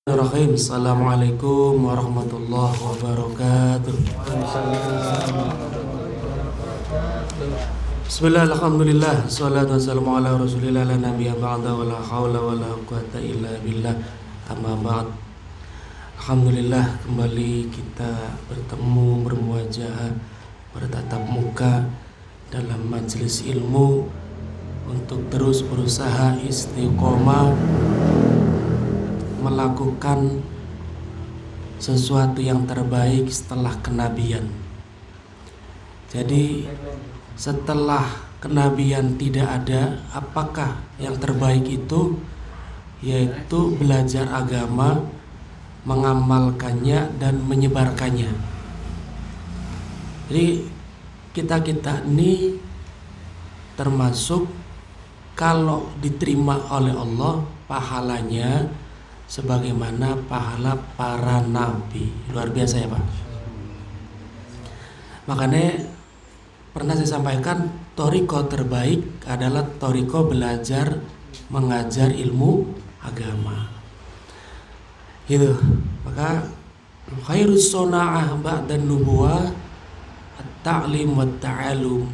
Bismillahirrahmanirrahim. Assalamualaikum warahmatullahi wabarakatuh. Bismillah, alhamdulillah, salatu wassalamu ala rasulillah la nabiyya ba'da wa la hawla wa la quwata illa billah. Amma ba'd. Alhamdulillah, kembali kita bertemu, bermuajah, bertatap muka dalam majelis ilmu untuk terus berusaha istiqomah melakukan sesuatu yang terbaik setelah kenabian. Jadi setelah kenabian tidak ada, apakah yang terbaik itu? Yaitu belajar agama, mengamalkannya dan menyebarkannya. Jadi kita ini termasuk kalau diterima oleh Allah pahalanya sebagaimana pahala para nabi. Luar biasa ya Pak. Makanya pernah saya sampaikan, thoriqah terbaik adalah thoriqah belajar mengajar ilmu agama. Gitu. Maka khairus sona'ah ba'da nubuwah at-ta'lim wa ta'alum.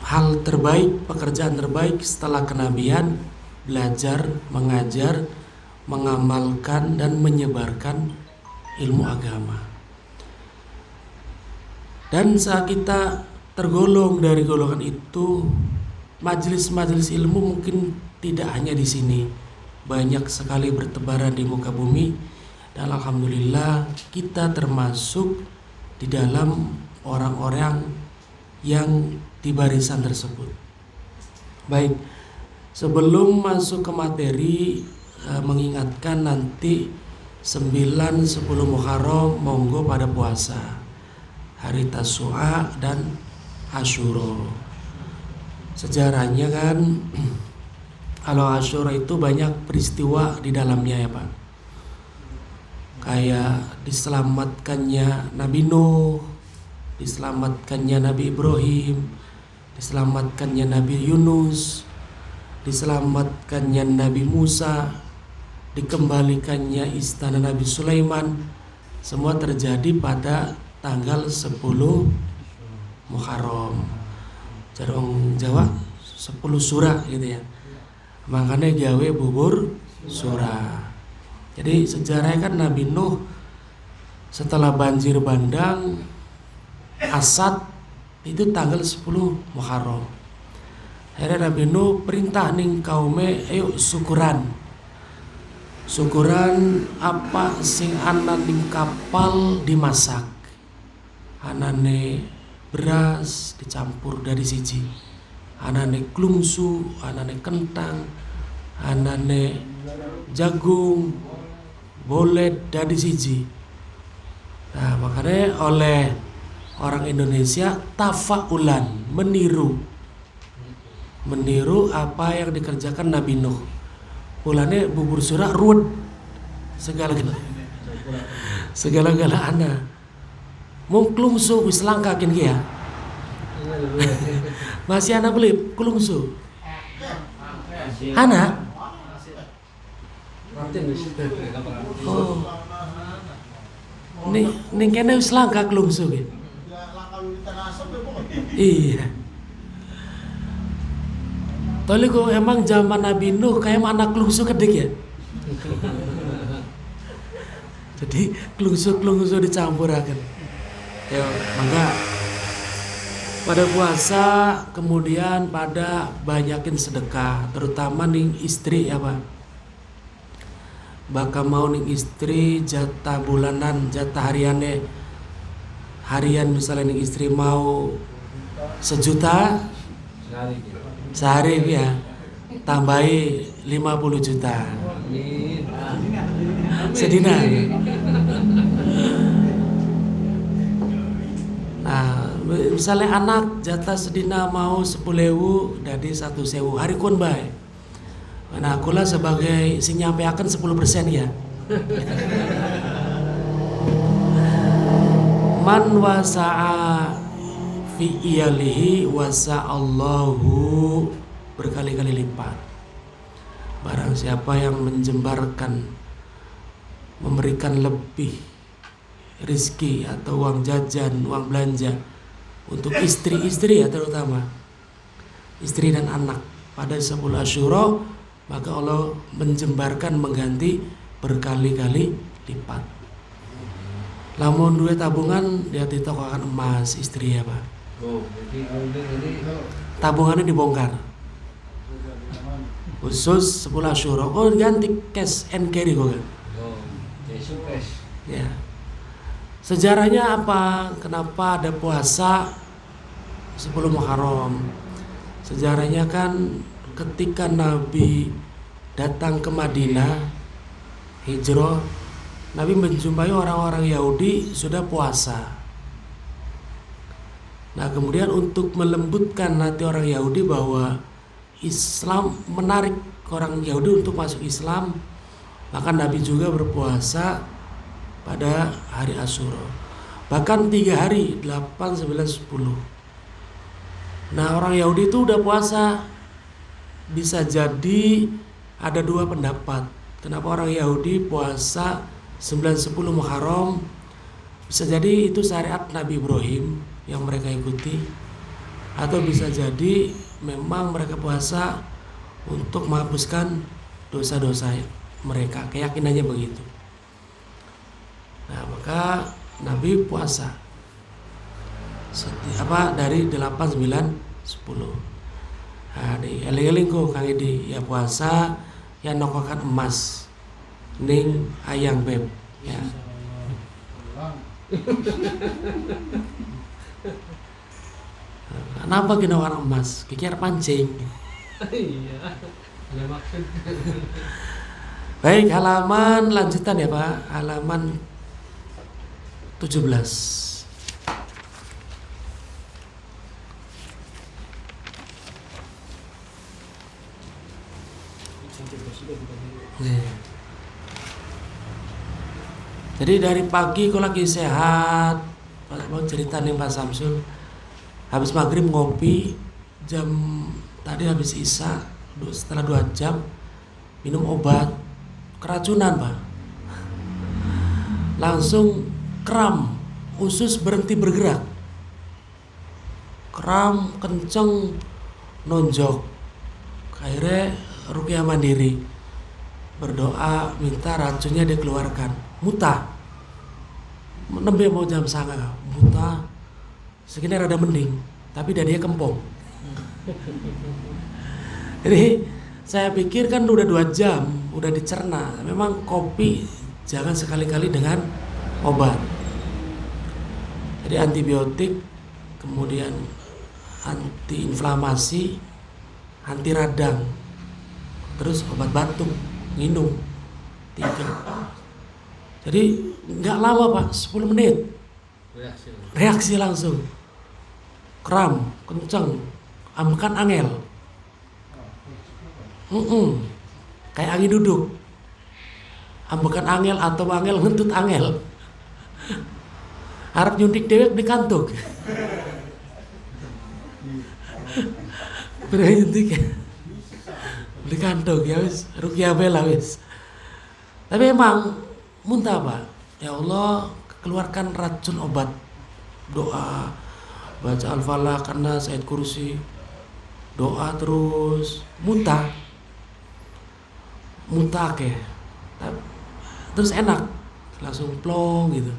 Hal terbaik, pekerjaan terbaik setelah kenabian, belajar, mengajar, mengamalkan dan menyebarkan ilmu agama. Dan saat kita tergolong dari golongan itu, majelis-majelis ilmu mungkin tidak hanya di sini, banyak sekali bertebaran di muka bumi. Dan alhamdulillah kita termasuk di dalam orang-orang yang di barisan tersebut. Baik, sebelum masuk ke materi, mengingatkan nanti 9-10 Muharram monggo pada puasa, hari Tasu'a dan Asyura. Sejarahnya kan kalau Asyura itu banyak peristiwa di dalamnya ya Pak. Kayak diselamatkannya Nabi Nuh, diselamatkannya Nabi Ibrahim, diselamatkannya Nabi Yunus, diselamatkannya Nabi Musa, dikembalikannya istana Nabi Sulaiman. Semua terjadi pada tanggal 10 Muharram. Jarong Jawa 10 surah gitu ya. Makanya gawe bubur surah. Jadi sejarahnya kan Nabi Nuh setelah banjir bandang Asad itu tanggal 10 Muharram. Akhirnya Nabi Nuh perintah ning kaume, ayo syukuran apa sing ana ning kapal dimasak. Anane beras dicampur dari siji, anane klungsu, anane kentang, anane jagung, bolet dari siji. Nah makanya oleh orang Indonesia tafaulan, meniru apa yang dikerjakan Nabi Nuh. Pulane bubur surah ruwet segala-gala ana. Mung klungsu wis langka gini ya. Masih ana beli klungsu. Ana? Oh. Ning kene wis langka klungsu gitu. Iya. Tadi kok emang zaman Nabi Nuh kayak anak klungsu kedik ya. Jadi klungsu dicampurakan. Ya, mangga pada puasa kemudian pada banyakin sedekah, terutama ning istri ya Pak. Bakal mau ning istri jatah bulanan, jatah harian misalnya ning istri mau 1 juta sehari ya, tambahi 50 juta sedina. Nah misalnya anak jatah sedina mau 10.000, jadi 1.000 hari kun bae. Nah akulah sebagai sing nyampeaken 10% ya. Man wasa'a fi iyalihi wasa'allahu, berkali-kali lipat. Barang siapa yang menjembarkan, memberikan lebih rizki atau uang jajan, uang belanja untuk istri-istri ya, terutama istri dan anak pada 10 Asyura, maka Allah menjembarkan, mengganti berkali-kali lipat. Lamun duit tabungan dia ditokokan emas istri ya Pak. Tabungannya dibongkar khusus 10 Asyura. Oh, ganti cash and carry kok kan. Ya. Sejarahnya apa? Kenapa ada puasa 10 Muharram? Sejarahnya kan ketika Nabi datang ke Madinah, hijrah, Nabi menjumpai orang-orang Yahudi sudah puasa. Nah, kemudian untuk melembutkan hati orang Yahudi bahwa Islam, menarik orang Yahudi untuk masuk Islam, maka Nabi juga berpuasa pada hari Asyura. Bahkan 3 hari, 8, 9, 10. Nah, orang Yahudi itu udah puasa. Bisa jadi ada 2 pendapat. Kenapa orang Yahudi puasa 9, 10 Muharram? Bisa jadi itu syariat Nabi Ibrahim yang mereka ikuti, atau bisa jadi memang mereka puasa untuk menghapuskan dosa-dosa mereka, keyakinannya begitu. Nah, maka Nabi puasa dari 8, 9, 10. Nah, di eling-eling kok Kang Edi ya puasa yang nokokan emas ning ayang beb ya. Kenapa kena warna emas? Kikir pancing. Iya, ada maksud. Baik, halaman lanjutan ya Pak, halaman 17. Jadi dari pagi kok lagi sehat, mau cerita nih Pak Samsul, habis maghrib ngopi, tadi habis isya, setelah 2 jam minum obat keracunan Pak, langsung kram, usus berhenti bergerak, kram kenceng, nonjok. Akhirnya ruqyah mandiri, berdoa minta racunnya dikeluarkan, muntah, nembe mau jam 09.30, muntah, segini rada mending, tapi dadinya kempong. Jadi saya pikir kan udah 2 jam, udah dicerna. Memang kopi jangan sekali-kali dengan obat. Jadi antibiotik, kemudian antiinflamasi, anti radang, terus obat batuk, minum 3. Jadi nggak lama Pak, 10 menit reaksi langsung, kram kenceng, ambekan angel, kayak angin duduk, ambekan angel atau angel ngentut angel, harap nyuntik dewek di kantuk. Bener nyuntik di kantuk ya wis, ruqyah bela wis. Tapi emang muntah Pak. Ya Allah, keluarkan racun obat. Doa, baca Al-Falaq, karena Ayat Kursi, doa terus, muntah ke, terus enak, langsung plong gitu.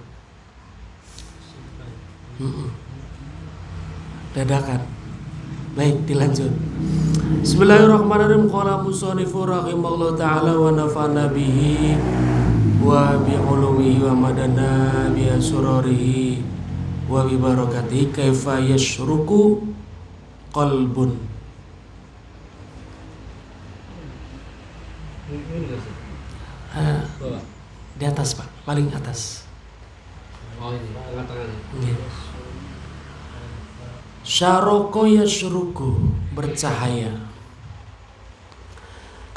Dadakan. Baik, dilanjut. Bismillahirrahmanirrahim. Qala musannifu rahimahullah ta'ala wa nafa'na bihi wa bi ulumihi wa madana bi asrarihi wa bi barakatihi. Kaifa yashruku qalbun. Di atas Pak, paling atas. Oh ini, tangan. Syaroko yashruku, bercahaya.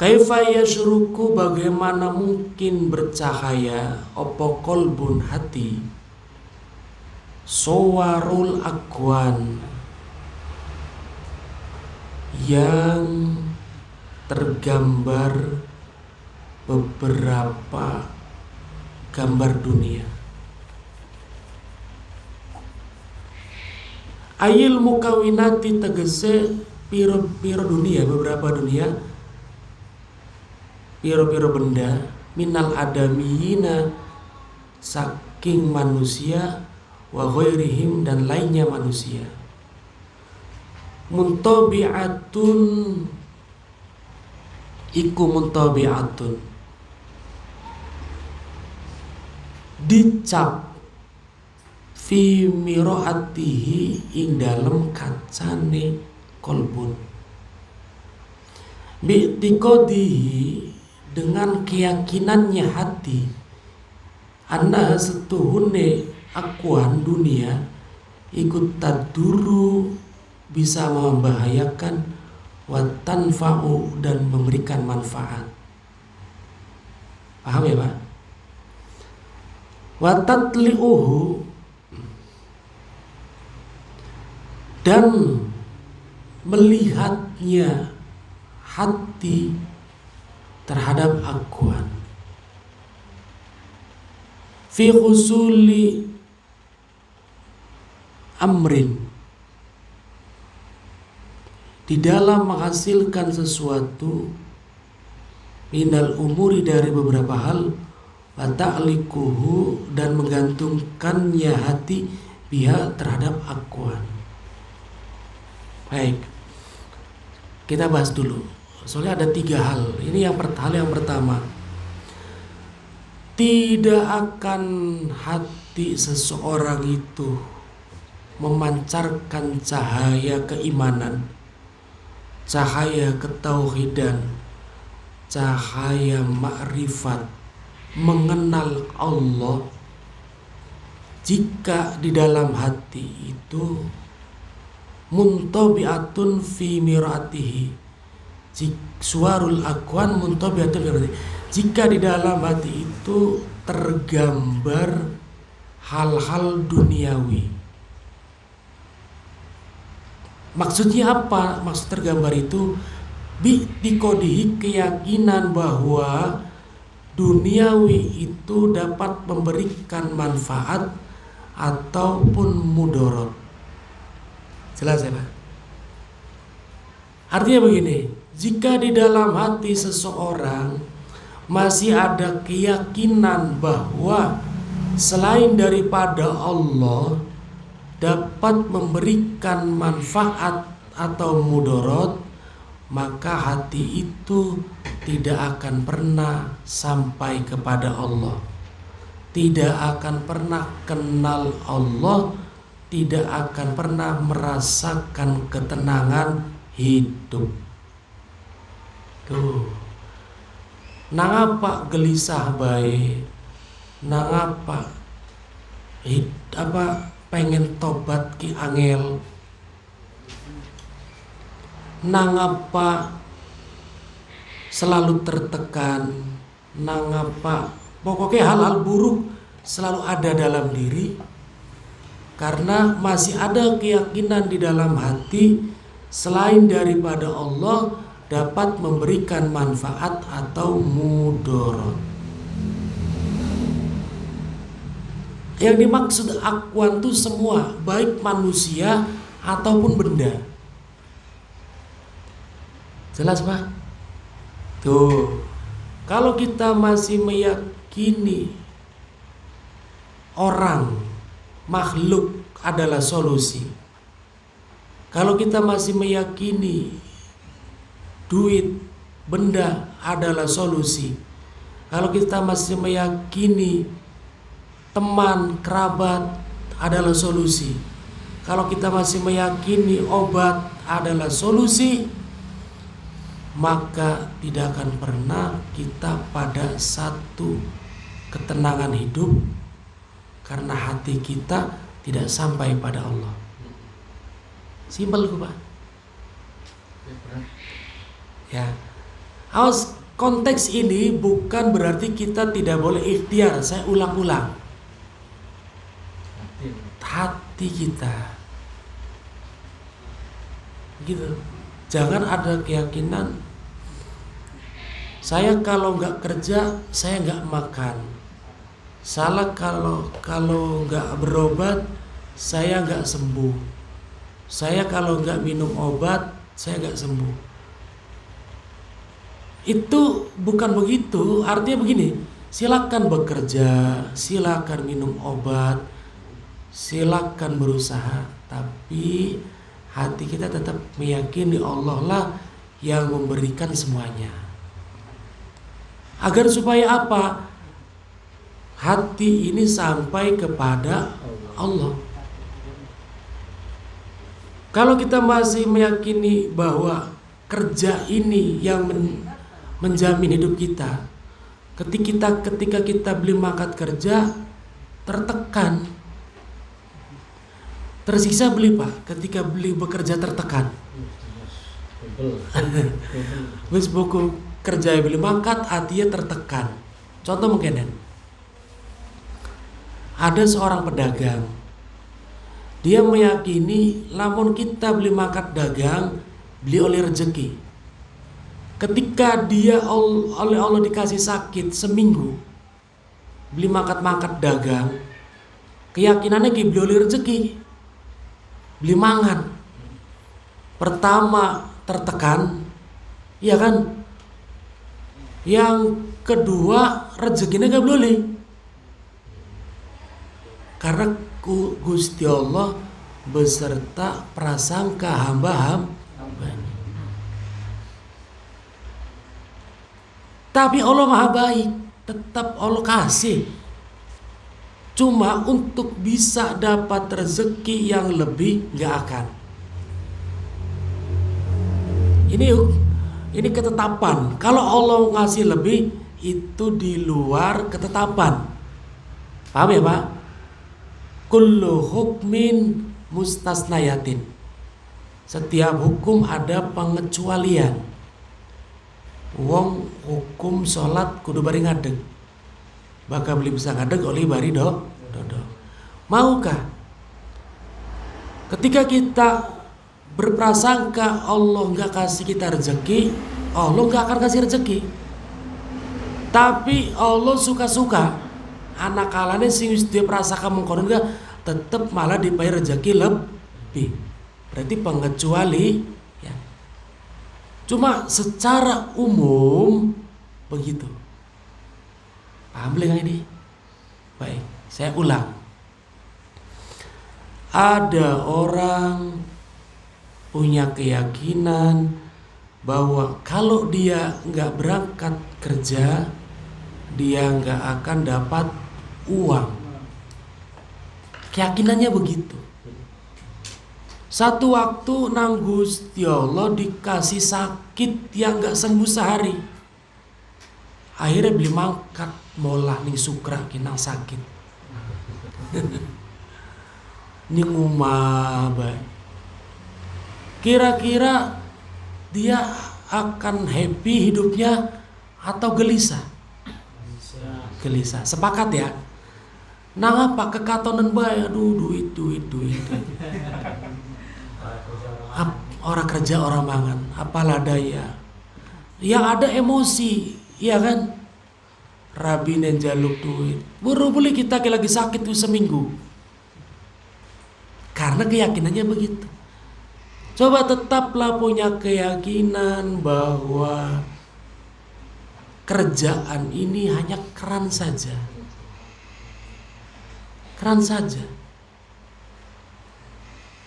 Kaifa yashruku, bagaimana mungkin bercahaya, opo kolbun, hati. Sowarul akwan, yang tergambar beberapa gambar dunia. Ayil mukawinati tegese piro-piro dunia, beberapa dunia, piro-piro benda, minal adamiyina, saking manusia, wa ghairihim, dan lainnya manusia. Muntabi'atun, iku muntabi'atun, dicap fi miraatihi, ing dalem kacane kolbun, bi'tiqadihi, dengan keyakinannya hati, anna setuhune akuan dunia ikut taduru, bisa membahayakan, wa tanfa'u, dan memberikan manfaat. Paham ya Pak? Wa tatli'uhu, dan melihatnya hati terhadap akuan, fi husuli amrin, di dalam menghasilkan sesuatu, minal umuri, dari beberapa hal, wa ta'liquhu, dan menggantungkannya hati biha, terhadap akuan. Baik, kita bahas dulu. Soalnya ada 3 hal. Ini hal yang pertama, tidak akan hati seseorang itu memancarkan cahaya keimanan, cahaya ketauhidan, cahaya makrifat, mengenal Allah, jika di dalam hati itu muntabi'atun fi miratihi, suarul akwan muntabi'atun fi miratihi, jika di dalam hati itu tergambar hal-hal duniawi. Maksudnya apa? Maksud tergambar itu bi'tiqadihi, keyakinan bahwa duniawi itu dapat memberikan manfaat ataupun mudarat. Jelas ya Pak? Artinya begini, jika di dalam hati seseorang masih ada keyakinan bahwa selain daripada Allah dapat memberikan manfaat atau mudarat, maka hati itu tidak akan pernah sampai kepada Allah, tidak akan pernah kenal Allah, tidak akan pernah merasakan ketenangan hidup. Tuh, nangapa gelisah bae, nangapa pengen tobat ki angel, nangapa selalu tertekan, nangapa pokoknya hal-hal buruk selalu ada dalam diri, karena masih ada keyakinan di dalam hati selain daripada Allah dapat memberikan manfaat atau mudarat. Yang dimaksud akuan itu semua, baik manusia ataupun benda. Jelas Pak? Tuh, kalau kita masih meyakini orang, makhluk adalah solusi, kalau kita masih meyakini duit, benda adalah solusi, kalau kita masih meyakini teman, kerabat adalah solusi, kalau kita masih meyakini obat adalah solusi, maka tidak akan pernah kita pada satu ketenangan hidup, karena hati kita tidak sampai pada Allah. Simpel Pak. Ya. Awas, konteks ini bukan berarti kita tidak boleh ikhtiar. Saya ulang-ulang. Hati kita. Gitu. Jangan ada keyakinan Saya kalau nggak kerja, saya nggak makan. Salah kalau nggak berobat, saya nggak sembuh. Saya kalau nggak minum obat, saya nggak sembuh. Itu bukan begitu. Artinya begini, silakan bekerja, silakan minum obat, silakan berusaha, tapi hati kita tetap meyakini Allah lah yang memberikan semuanya. Agar supaya apa? Hati ini sampai kepada Allah. Kalau kita masih meyakini bahwa kerja ini yang menjamin hidup kita, ketika kita beli mangkat kerja tertekan, tersiksa beli Pak, ketika beli bekerja tertekan. Wis buku kerja beli mangkat hatinya tertekan. Contoh mungkin ada seorang pedagang, dia meyakini lamun kita beli mangkat dagang, beli oleh rezeki. Ketika dia oleh Allah dikasih sakit seminggu, beli mangkat dagang, keyakinannya beli oleh rezeki, beli mangan. Pertama tertekan, ya kan? Yang kedua rezekinya gak boleh, karena Gusti Allah beserta prasangka hamba-hamba. Tapi Allah maha baik, tetap Allah kasih. Cuma untuk bisa dapat rezeki yang lebih gak akan. Ini ketetapan. Kalau Allah ngasih lebih, itu di luar ketetapan. Paham ya Pak? Kullu hukmin mustasnayatin. Setiap hukum ada pengecualian. Wong hukum sholat kudu bari ngadeg, bakal beli bisa ngadeg oleh bari dodo. Maukah ketika kita berprasangka Allah nggak kasih kita rezeki, Allah nggak akan kasih rezeki. Tapi Allah suka-suka anak kalane sing wis dia prasangka mengkono enggak tetep malah dibayar rezeki lebih. Berarti pengecuali ya. Cuma secara umum begitu. Paham belum ini? Baik, saya ulang. Ada orang punya keyakinan bahwa kalau dia nggak berangkat kerja, dia nggak akan dapat uang. Keyakinannya begitu. Satu waktu nang Gusti Allah dikasih sakit yang nggak sembuh sehari. Akhirnya beli mangkat molah ning sukra kinang sakit. Ning umah baik. Kira-kira dia akan happy hidupnya atau gelisah? Gelisah. Sepakat ya? Nah apa kekatonan bae, aduh duit. Orang kerja orang mangan, apalah daya. Yang ada emosi, iya kan? Rabi jaluk duit. Buru beli kita lagi sakit tuh seminggu. Karena keyakinannya begitu. Coba tetaplah punya keyakinan bahwa kerjaan ini hanya keran saja. Keran saja.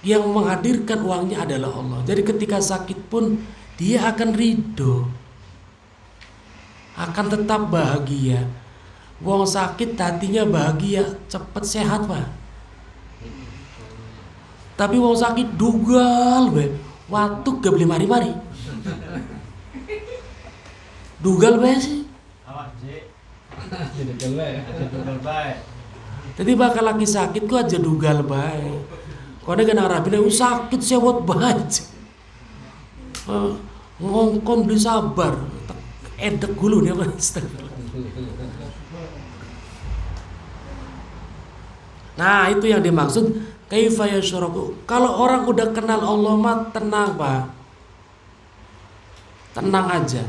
Yang menghadirkan uangnya adalah Allah. Jadi ketika sakit pun dia akan ridho. Akan tetap bahagia. Wong sakit hatinya bahagia, cepat sehat Pak. Tapi wong sakit dugal be, watuk gak beli mari-mari. Dugal be sih. Jadi bakal lagi sakit ku aja dugal bae. Kau ada kena rapi sakit sewot bae. Ngongkon beli sabar, edek gulu dia Mas. Nah itu yang dimaksud. Kaifa yasyraku. Kalau orang udah kenal Allah mah tenang Pak. Tenang aja.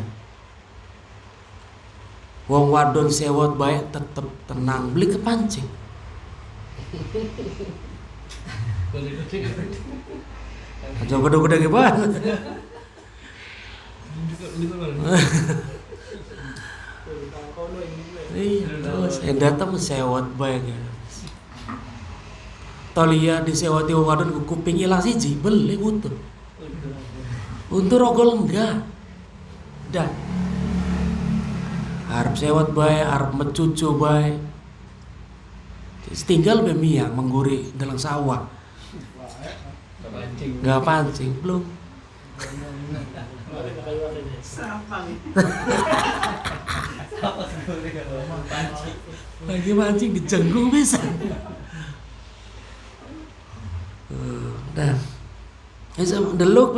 Wong wadon sewot baik tetep tenang, beli kepancing. Aja gede-gede banget. Iya, terus datang sewot baik ya. Tolia disewati wong wadon kuping ilang siji, beli butuh. Untuk rogol enggak. Dah. Arep sewot bae, arep mencucu bae. Tinggal bemiang mengguri dalam sawah. Enggak pancing, belum. Lagi mancing dijenggung bisa. Nah, deluk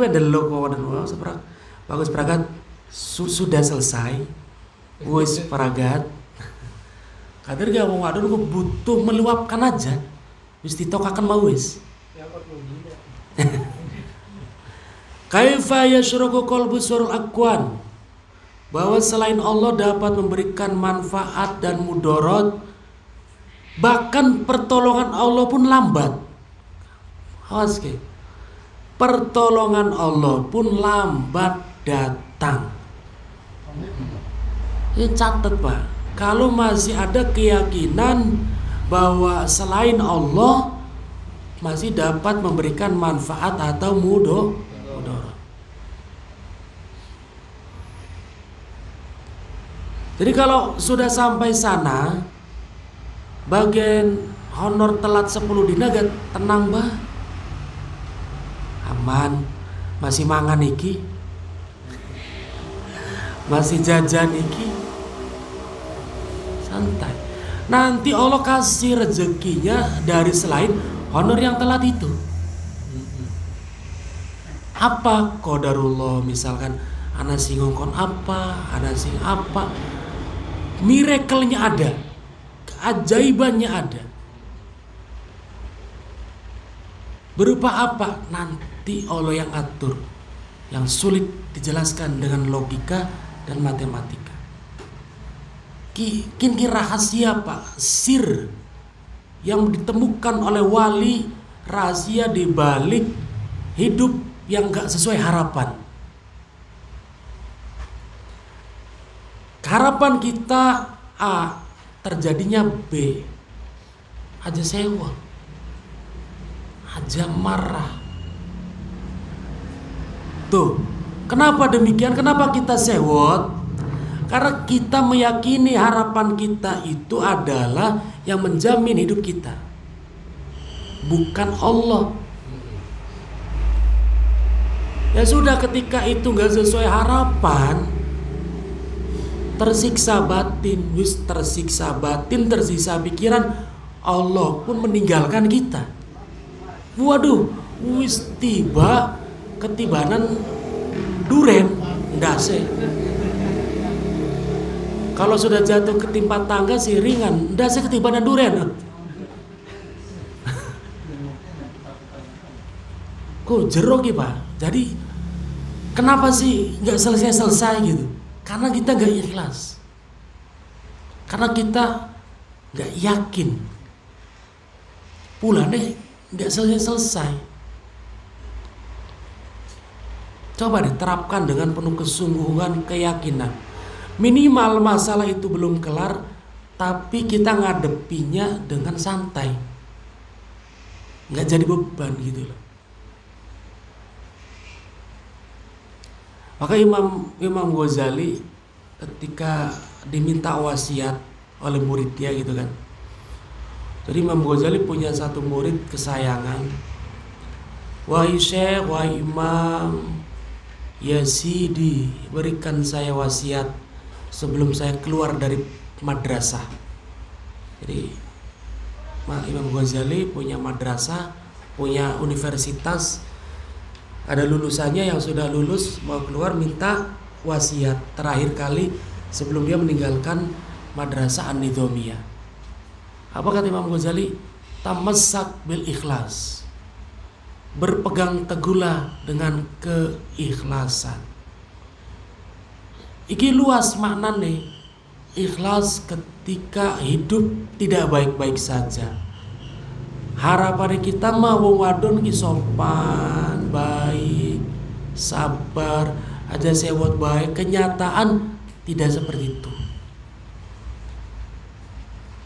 seprak bagus peragat sudah selesai, wis peragat. Kader gak wong wadon kok butuh meluapkan aja, wis ditokakan mau wis. Kaifa yashraku qalbu surul akwan, bahwa selain Allah dapat memberikan manfaat dan mudarat, bahkan pertolongan Allah pun lambat. Awas ke, pertolongan Allah pun lambat datang. Ini catat Pak, kalau masih ada keyakinan bahwa selain Allah masih dapat memberikan manfaat atau mudarat. Jadi kalau sudah sampai sana, bagian honor telat 10 dina gak tenang bah, aman, masih mangan iki, masih jajan iki, santai. Nanti Allah kasih rezekinya dari selain honor yang telat itu. Apa qadarullah, misalkan ana sing ngongkon apa, ana sing apa, miracle-nya ada, keajaibannya ada. Berupa apa? Nanti Allah yang atur, yang sulit dijelaskan dengan logika dan matematika. Kini rahasia Pak, sir yang ditemukan oleh wali, rahasia di balik hidup yang gak sesuai harapan. Harapan kita A, terjadinya B, aja sewa, aja marah. Tuh, kenapa demikian? Kenapa kita sewot? Karena kita meyakini harapan kita itu adalah yang menjamin hidup kita, bukan Allah. Ya sudah, ketika itu gak sesuai harapan, tersiksa batin, tersiksa batin, tersiksa pikiran, Allah pun meninggalkan kita. Waduh, wis tiba ketibanan duren, ndase. Kalau sudah jatuh ketimpa tangga sih ringan, ndase ketibanan duren. Kok jeruk ya Pak? Jadi kenapa sih nggak selesai gitu? Karena kita nggak ikhlas, karena kita nggak yakin, pulangnya nggak selesai. Coba diterapkan dengan penuh kesungguhan, keyakinan. Minimal masalah itu belum kelar, tapi kita ngadepinya dengan santai, nggak jadi beban gitu loh. Maka Imam Ghazali ketika diminta wasiat oleh muridnya gitu kan. Jadi Imam Ghazali punya satu murid kesayangan. Wahai Syekh, wahai Imam, ya Sidi, berikan saya wasiat sebelum saya keluar dari madrasah. Jadi Imam Ghazali punya madrasah, punya universitas, ada lulusannya yang sudah lulus mau keluar minta wasiat terakhir kali sebelum dia meninggalkan madrasah An-Nidhamiyah. Apa kata Imam Ghazali? Tamassak bil ikhlas, berpegang teguhlah dengan keikhlasan. Iki luas maknane. ikhlas ketika hidup tidak baik-baik saja. Harapan kita mah wong wadon ki sopan, baik, sabar, aja sewot baik. Kenyataan tidak seperti itu.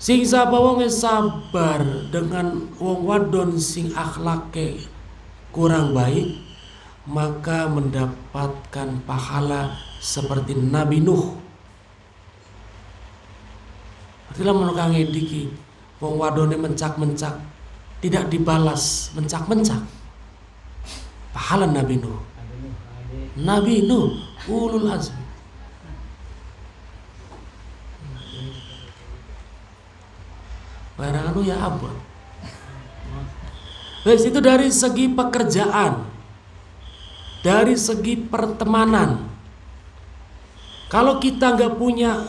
Sing sapa wong sabar dengan wong wadon sing akhlake kurang baik, maka mendapatkan pahala seperti Nabi Nuh. Artinya menurut diki wong wadone mencak-mencak tidak dibalas, mencak-mencak. Pahala Nabi Nuh. Nabi Nuh ulul azmi. Barang anu ya abon. Dari situ dari segi pekerjaan, dari segi pertemanan. Kalau kita nggak punya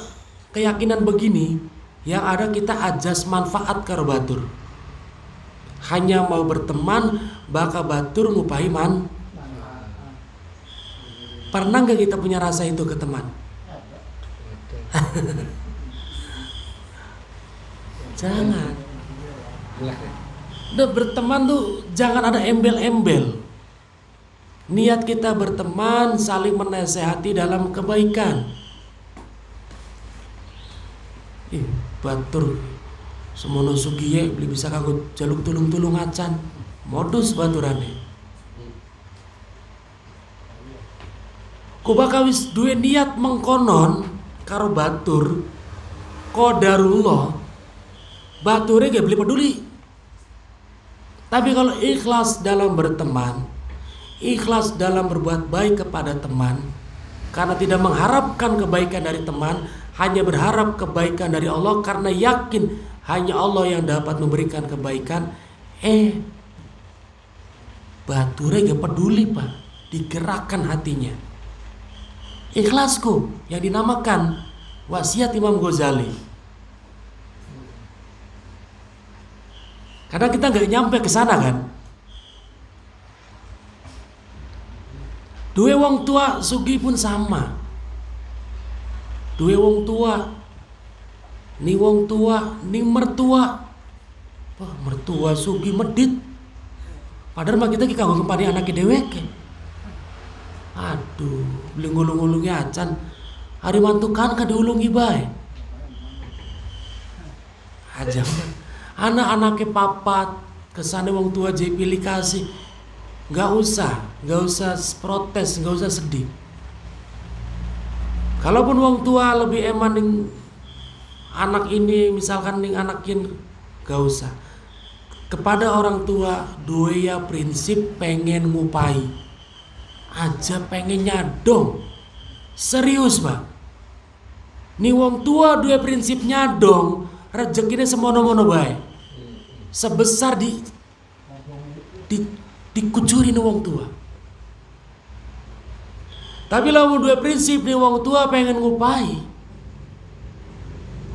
keyakinan begini, yang ada kita ajas manfaat karo batur. Hanya mau berteman, baka batur ngupahi man. Pernah nggak kita punya rasa itu ke teman? Jangan. Udah berteman tuh jangan ada embel-embel. Niat kita berteman saling menasehati dalam kebaikan. Batur semono sugiye beli bisa kanggo jaluk tulung-tulung acan. Modus baturane. Ku bakal wis duwe niat mengkonon karo batur qadarullah. Bature gak beli peduli. Tapi kalau ikhlas dalam berteman, ikhlas dalam berbuat baik kepada teman, karena tidak mengharapkan kebaikan dari teman, hanya berharap kebaikan dari Allah karena yakin hanya Allah yang dapat memberikan kebaikan. Bature gak peduli Pak, digerakkan hatinya. Ikhlasku yang dinamakan wasiat Imam Ghazali. Karena kita nggak nyampe ke sana kan. Dua wong tua sugi pun sama. Dua wong tua, ni wong tua, ni mertua. Wah, mertua sugi medit. Padahal mah kita kagak kempani anaknya deweke. Aduh, beli ngulung-ngulungi acan. Hari mantukan ka diulungi bae. Aja. Anak-anaknya papat kesana wong tua jadi pilih kasih, nggak usah protes, nggak usah sedih. Kalaupun wong tua lebih eman ning anak ini, misalkan ning anakin, nggak usah. Kepada orang tua dua ya prinsip pengen ngupai, aja pengen nyadong, serius Pak. Nih wong tua dua prinsip nyadong, rezekinya semono-mono bae. Sebesar dikucurin wong tua. Tapi lamun dua prinsip nih wong tua pengen ngupai,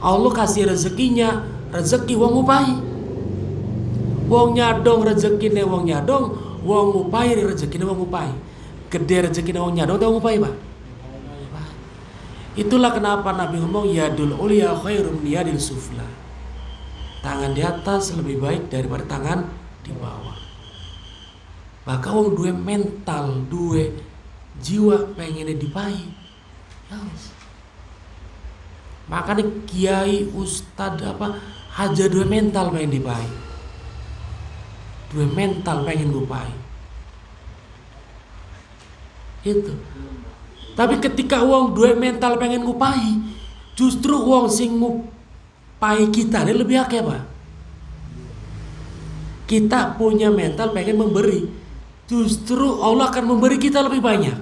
Allah kasih rezekinya, rezeki wong ngupai. Wong nyadong rezekine wong nyadong, wong ngupai rezekine wong ngupai. Gede rezekine wong nyadong tau ngupai Pak. Itulah kenapa Nabi ngomong yadul ulya khairum min yadil sufla. Tangan di atas lebih baik daripada tangan di bawah. Maka wong duwe mental, duwe jiwa pengennya dipai. Ya wis. Makanya kiai, ustad apa aja duwe mental pengen dipai. Duwe mental pengen ngupai. Itu. Tapi ketika wong duwe mental pengen ngupai, justru wong sing ngupai kita ini lebih akeh Pak. Kita punya mental pengen memberi, justru Allah akan memberi kita lebih banyak.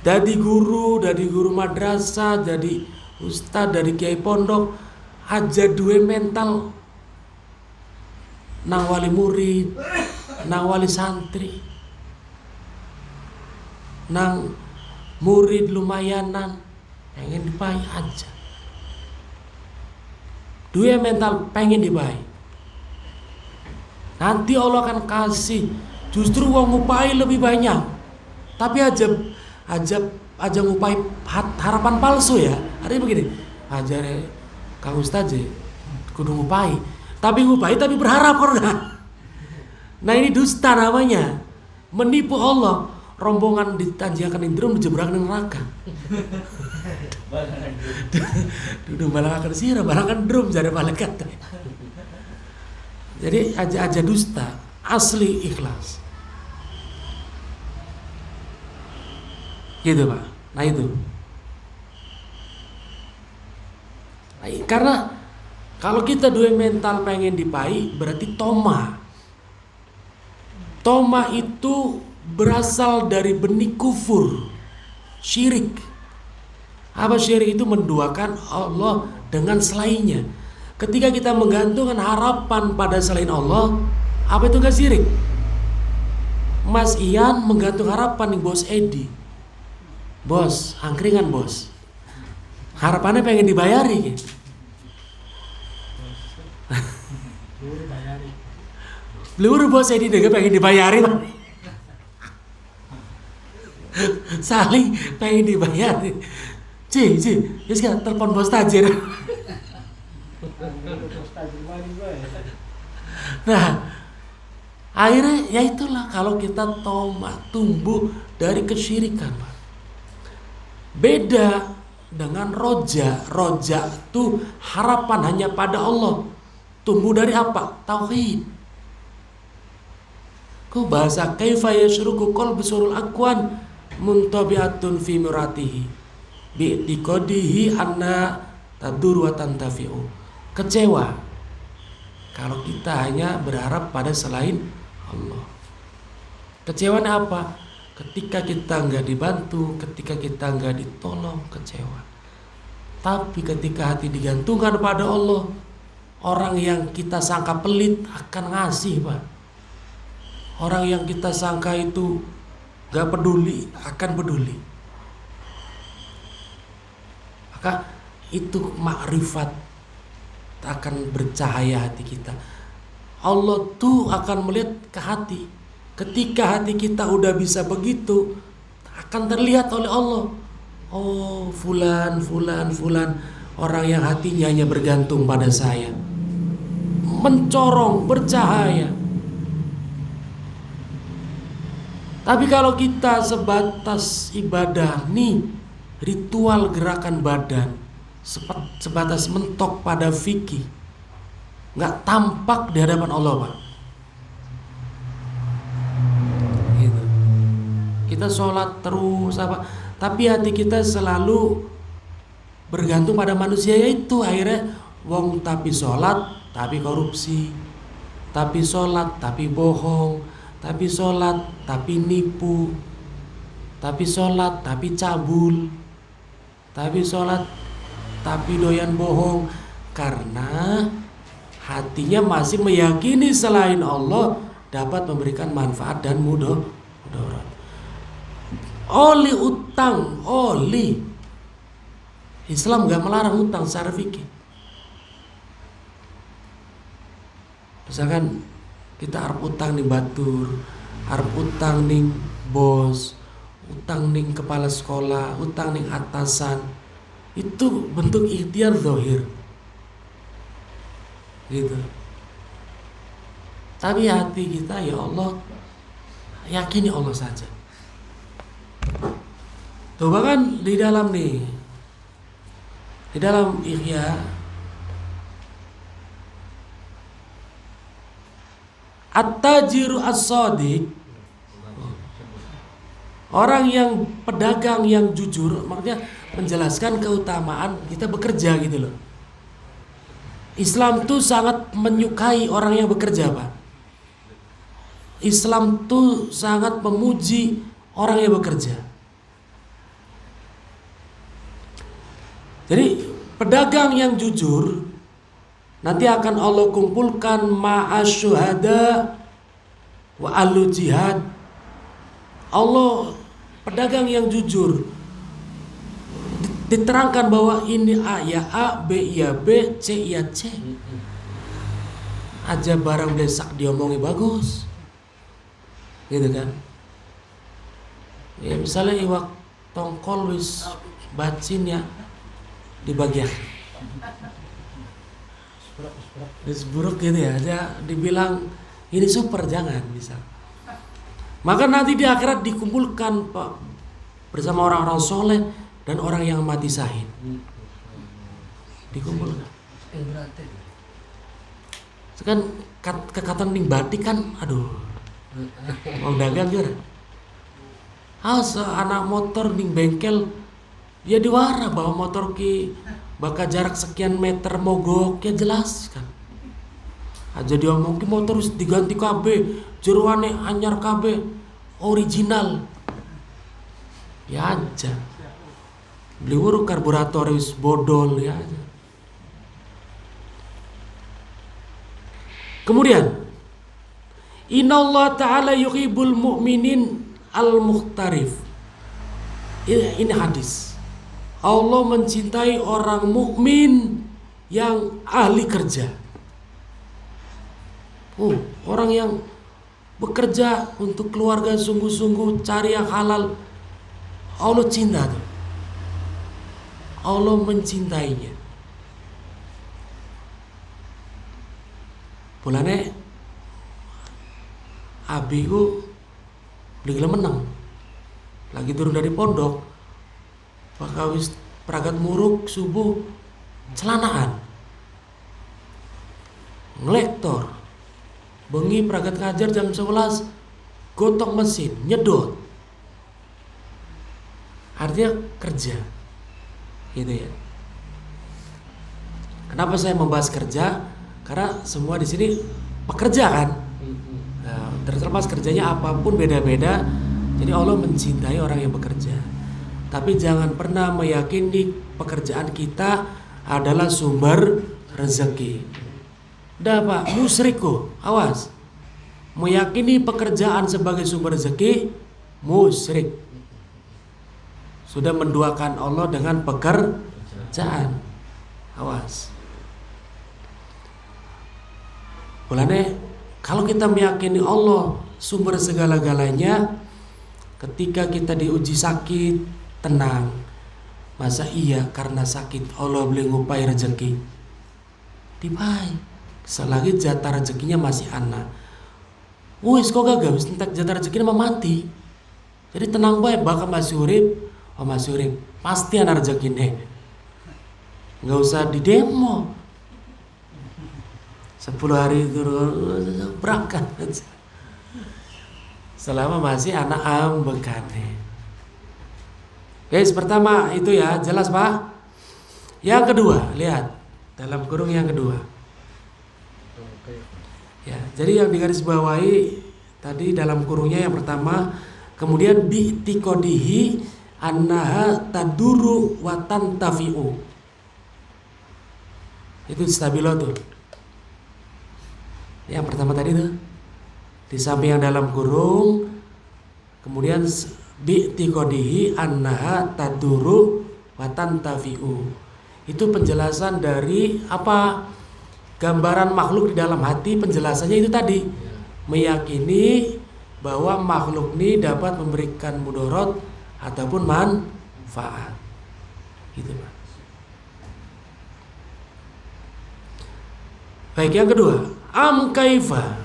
Dari guru madrasah, dari ustaz, dari kiai pondok, aja duwe mental nang wali murid, nang wali santri, nang murid lumayanan, pengen dipai aja. Dua mental pengen dipai. Nanti Allah akan kasih justru wong ngupai lebih banyak. Tapi aja aja ngupai harapan palsu ya. Artinya begini, ajar Kang Ustaz kudu ngupai, tapi berharap karena. Nah ini dusta namanya, menipu Allah. Rombongan ditanjakan indrum dijebrak ning neraka. Dudu balangaken sira, balangan drum jare malaikat. Jadi aja dusta, asli ikhlas. Gitu Pak. Nah itu. Nah, karena kalau kita dua mental pengen dipai berarti toma. Toma itu berasal dari benih kufur, syirik. Apa syirik? Itu menduakan Allah dengan selainnya. Ketika kita menggantungkan harapan pada selain Allah, apa itu gak syirik? Mas Ian menggantung harapan nih Bos Edi. Bos, angkringan bos. Harapannya pengen dibayari gitu. Belur Bos Edi juga pengen dibayari Pak. Saling pengen dibayari. Yes kan telepon bos tajir. Nah, akhirnya ya itulah kalau kita tumbuh dari kesyirikan, Pak. Beda dengan roja. Roja itu harapan hanya pada Allah. Tumbuh dari apa? Tauhid. Ku bahasa kaifa yashruku qalbu surul akwan muntabi'atun fi muratihi bi'tiqadihi anna tadur wa tantafi'u. Kecewa kalau kita hanya berharap pada selain Allah. Kecewanya apa? Ketika kita nggak dibantu, ketika kita nggak ditolong, kecewa. Tapi ketika hati digantungkan pada Allah, orang yang kita sangka pelit akan ngasih, Pak. Orang yang kita sangka itu gak peduli akan peduli. Maka itu makrifat akan bercahaya hati kita. Allah tuh akan melihat ke hati. Ketika hati kita udah bisa begitu, akan terlihat oleh Allah. Oh, fulan, orang yang hatinya hanya bergantung pada saya. Mencorong, bercahaya. Tapi kalau kita sebatas ibadah nih, ritual gerakan badan, sebatas mentok pada fikih, nggak tampak di hadapan Allah, Pak. Gitu. Kita sholat terus tapi hati kita selalu bergantung pada manusia, yaitu akhirnya wong tapi sholat tapi korupsi, tapi sholat tapi bohong, tapi sholat tapi nipu, tapi sholat tapi cabul, tapi sholat tapi doyan bohong. Karena hatinya masih meyakini selain Allah dapat memberikan manfaat dan mudarat. Oli utang, Islam gak melarang utang secara fikih. Misalkan kita harap utang ning batur, harap utang ning bos, utang ning kepala sekolah, utang ning atasan. Itu bentuk ikhtiar zahir. Gitu. Tapi hati kita, ya Allah, yakini Allah saja. Tuh bahkan di dalam Ihya At-tajiru as-shadiq, orang yang pedagang yang jujur, maksudnya menjelaskan keutamaan kita bekerja gitu loh. Islam tuh sangat menyukai orang yang bekerja, Pak. Islam tuh sangat memuji orang yang bekerja. Jadi pedagang yang jujur nanti akan Allah kumpulkan ma'asyuhada wa ahlu jihad. Allah, pedagang yang jujur, diterangkan bahwa ini A ya A, B ya B, C ya C. Aja barang desak diomongi bagus, gitu kan? Ya misalnya iwak tongkol wis bacinnya di bagian wis buruk gitu ya. Dia dibilang ini super, jangan bisa. Maka nanti di akhirat dikumpulkan Pak bersama orang-orang soleh dan orang yang mati syahid. Dikumpulkan. Sekarang kekatan ning batik kan, aduh, mau dagang juga. Anak motor ning bengkel, ya diwara bawa motor ki, bakal jarak sekian meter mogok, ya jelas kan. Aja dia ngomong ki motor harus diganti KB, jeruane anyar KB, original. Ya aja. Beli urut karburator wis bodol ya aja. Kemudian Innallaha ta'ala yuhibbul mu'minin al-mukhtarif. Ini hadis. Allah mencintai orang mukmin yang ahli kerja. Orang yang bekerja untuk keluarga sungguh-sungguh, cari yang halal. Allah cinta tuh. Allah mencintainya. Bulane abiku beli menang. Lagi turun dari pondok, pakawis peragat muruk subuh celanaan. Ngelektor. Bengi peragat ngajar jam 11, gotong mesin, nyedot. Artinya kerja. Gitu ya. Kenapa saya membahas kerja? Karena semua di sini pekerja kan. Nah, terlepas kerjanya apapun beda-beda. Jadi Allah mencintai orang yang bekerja. Tapi jangan pernah meyakini pekerjaan kita adalah sumber rezeki. Dah Pak, musyrik kok. Awas. Meyakini pekerjaan sebagai sumber rezeki, musyrik. Sudah menduakan Allah dengan pekerjaan. Awas. Mulane kalau kita meyakini Allah sumber segala-galanya, ketika kita diuji sakit, tenang. Masa iya karena sakit Allah boleh ngupai rezeki? Dipai. Selagi jatah rezekinya masih anak. Wis kok gak wis entek jatah rezekinya mah mati. Jadi tenang bae, bakal masih urip, masih urip. Pasti ana rezekine. Enggak usah didemo. 10 hari turun berangkat aja. Selama masih anak ambekane. Guys, pertama itu ya, jelas Pak? Yang kedua, lihat dalam kurung yang kedua. Ya, jadi yang digarisbawahi tadi dalam kurungnya yang pertama, kemudian bi'tiqodihi annaha taduru wa tantafi'u. Itu stabilo tuh. Yang pertama tadi tuh di samping yang dalam kurung, kemudian bi'tiqodihi annaha taduru wa tantafi'u. Itu penjelasan dari apa? Gambaran makhluk di dalam hati, penjelasannya itu tadi. Meyakini bahwa makhluk ini dapat memberikan mudarat ataupun manfaat. Gitu Pak. Baik, yang kedua, am kaifa.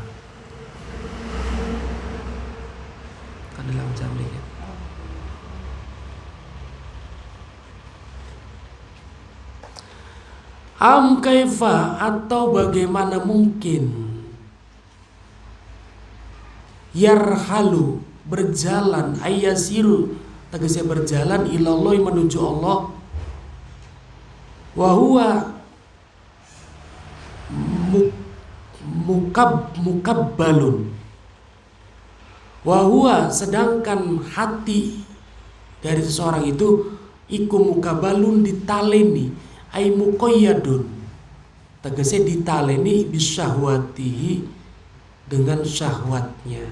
Kan dalam jamli ya. Am kaifa, atau bagaimana mungkin yarhalu, berjalan, ayasiru, tegese berjalan, ilallah, menuju Allah, wa huwa mukabbalun, wa huwa, sedangkan hati dari seseorang itu iku mukabbalun, ditaleni, ay muqayyadun, tegese ditaleni bisyahwatihi, dengan syahwatnya,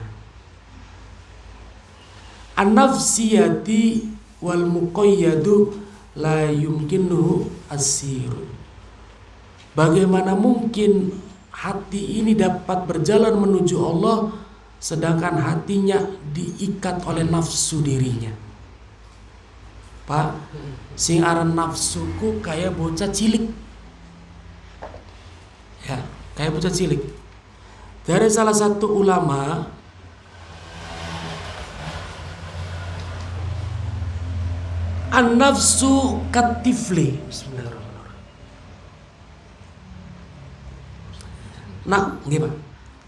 an-nafsiyati wal muqayyadu la yumkinuhu asiru. Bagaimana mungkin hati ini dapat berjalan menuju Allah sedangkan hatinya diikat oleh nafsu dirinya. Pak, sing aran nafsuku kayak bocah cilik. Ya, kayak bocah cilik. Dari salah satu ulama, an-nafsu katifli. Bismillahirrahmanirrahim. Nah, gimana?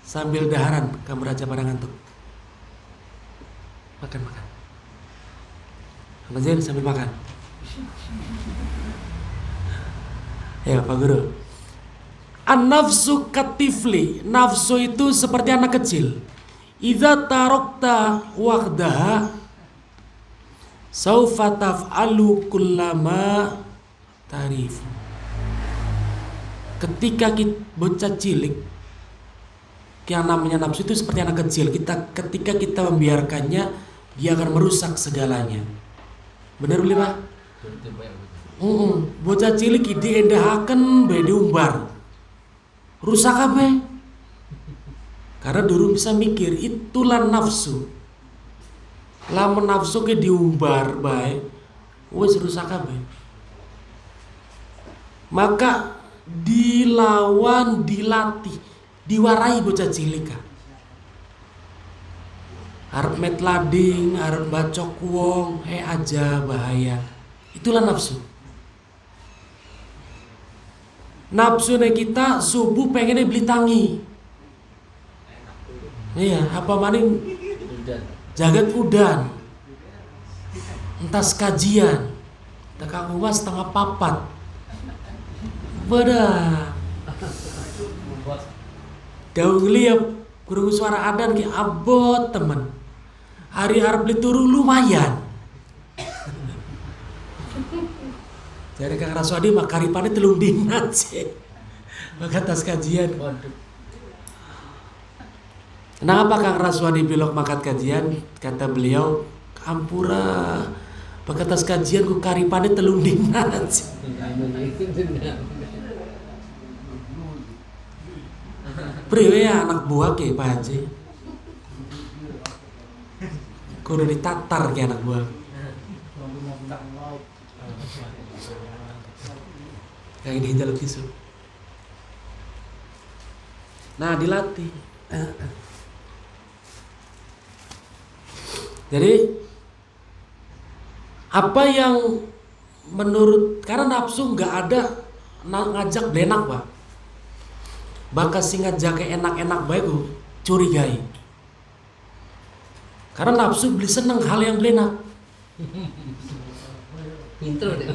Sambil daharan, kamu aja pada ngantuk. Makan. Ngajarin sambil makan. Ya Pak Guru. An-nafsu katifli. Nafsu itu seperti anak kecil. Idza tarokta wahdaha saufa taf'alu kullama tarif. Ketika kita bocah cilik, yang namanya nafsu itu seperti anak kecil. Ketika kita membiarkannya, dia akan merusak segalanya. Bener boleh Pak? Bocah cilik diendahaken bae diumbar. Rusak apa? Karena dulu bisa mikir, itulah nafsu. Lamun nafsu ke diumbar bae, wis rusak apa? Maka dilawan, dilatih, diwarai bocah cilik. Arep met lading, arep bacok wong, aja bahaya. Itulah nafsu. Nafsu kita subuh pengennya beli tangi. Iya, apa maning jagat udan. Entas kajian. Tekang rumah setengah papat. Beda. Daung liap kurung suara adan ki abot temen. Hari harap beli turu lumayan. Jadi Kang Raswadi mah karipane telung dina sih. Maka tas kajian. Kenapa Kang Raswadi bilok makat kajian? Kata beliau, "Ampura, pakatas kajian ku karipane telung dina sih." Priwe ya anak buah ke Pak Haji. Kudu ditatar ke anak buah. Kayak ini jaluk tisu. Nah, dilatih. Jadi apa yang menurut, karena nafsu nggak ada ngajak benak Pak. Bakas sing ngajak enak-enak baik curigai. Karena nafsu beli seneng hal yang benak. Intro deh.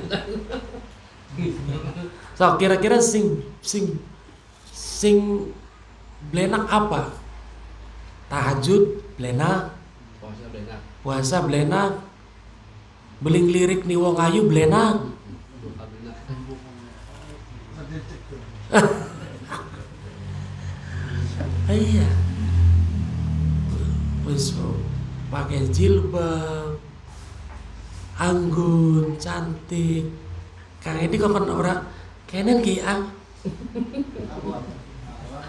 So kira-kira sing blenak apa? Tahajud blenak, puasa blenak, beling lirik nih wong ayu blenak. Iya. Wis pakai jilbab, anggun, cantik. Kang ini kok kan ora kenen ki ang.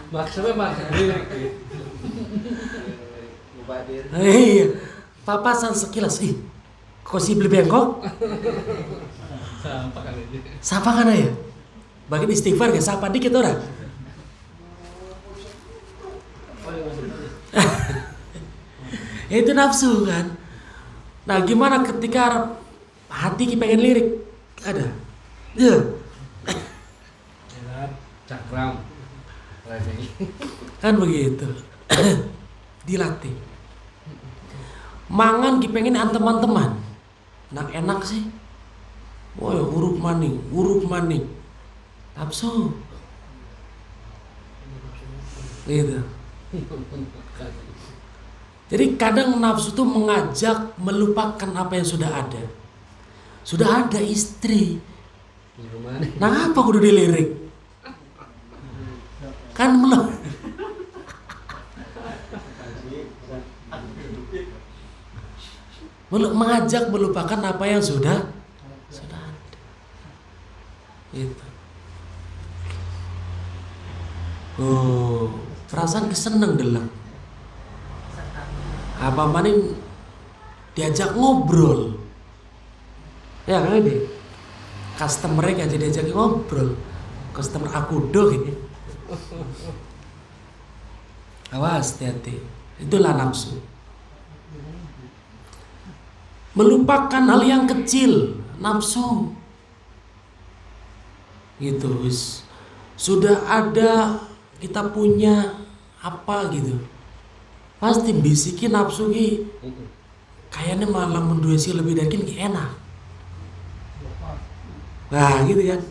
Maksudnya maksudnya Iya. Papasan sekilas kok si beli bengkok? Sapa kan ya? Bagi istighfar ya, sapa dikit ora? Ya itu nafsu kan. Nah gimana ketika hati kita pengen lirik? Ada. Ya. Cakram. Kan begitu. Dilatih. Mangan kita pengen teman-teman. Enak sih. Woi huruf maning. Nafsu. Gitu. Jadi kadang nafsu itu mengajak melupakan apa yang sudah ada. Sudah ada istri. Nah apa kudu dilirik? Kan belum. Mengajak melupakan apa yang sudah ada. Itu. Perasaan keseneng deleng. Apa maning diajak ngobrol. Ya kan ini customer kan jadi ajak ngobrol, customer aku doh ini. Awas, hati-hati. Itulah nafsu. Melupakan hal yang kecil, nafsu. Gitu, wis. Sudah ada kita punya apa gitu. Pasti bisikin nafsu ki. Kayaknya malah menduesi lebih dari ini enak. Nah, gitu kan.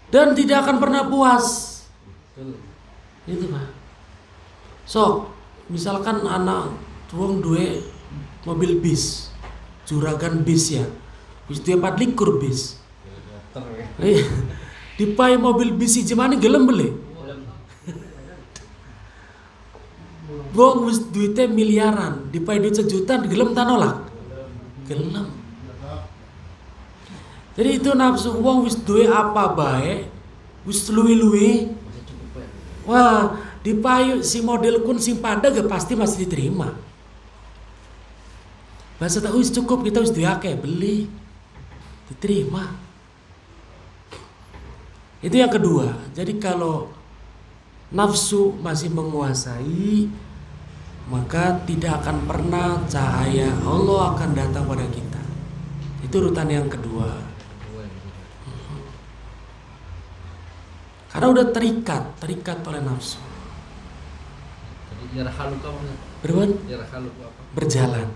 Dan tidak akan pernah puas. Itu Pak. So, misalkan anak tuang duwe mobil bis, juragan bis ya, bis dia 4 bis. Dipai mobil bis si mana gelem beli. Wong wis duitnya miliaran, dipai duit sejuta gelem ta nolak? Gelem. Jadi itu nafsu wong wis duwe apa bae, wis luwi-luwi. Wah, dipayu si model kun sing pada gak pasti masih diterima. Bahasa tak wis cukup kita wis diake beli, diterima. Itu yang kedua. Jadi kalau nafsu masih menguasai, maka tidak akan pernah cahaya Allah akan datang pada kita. Itu urutan yang kedua. Karena udah terikat oleh nafsu. Jadi yarhalu apa? Berban? Yarhalu apa? Berjalan.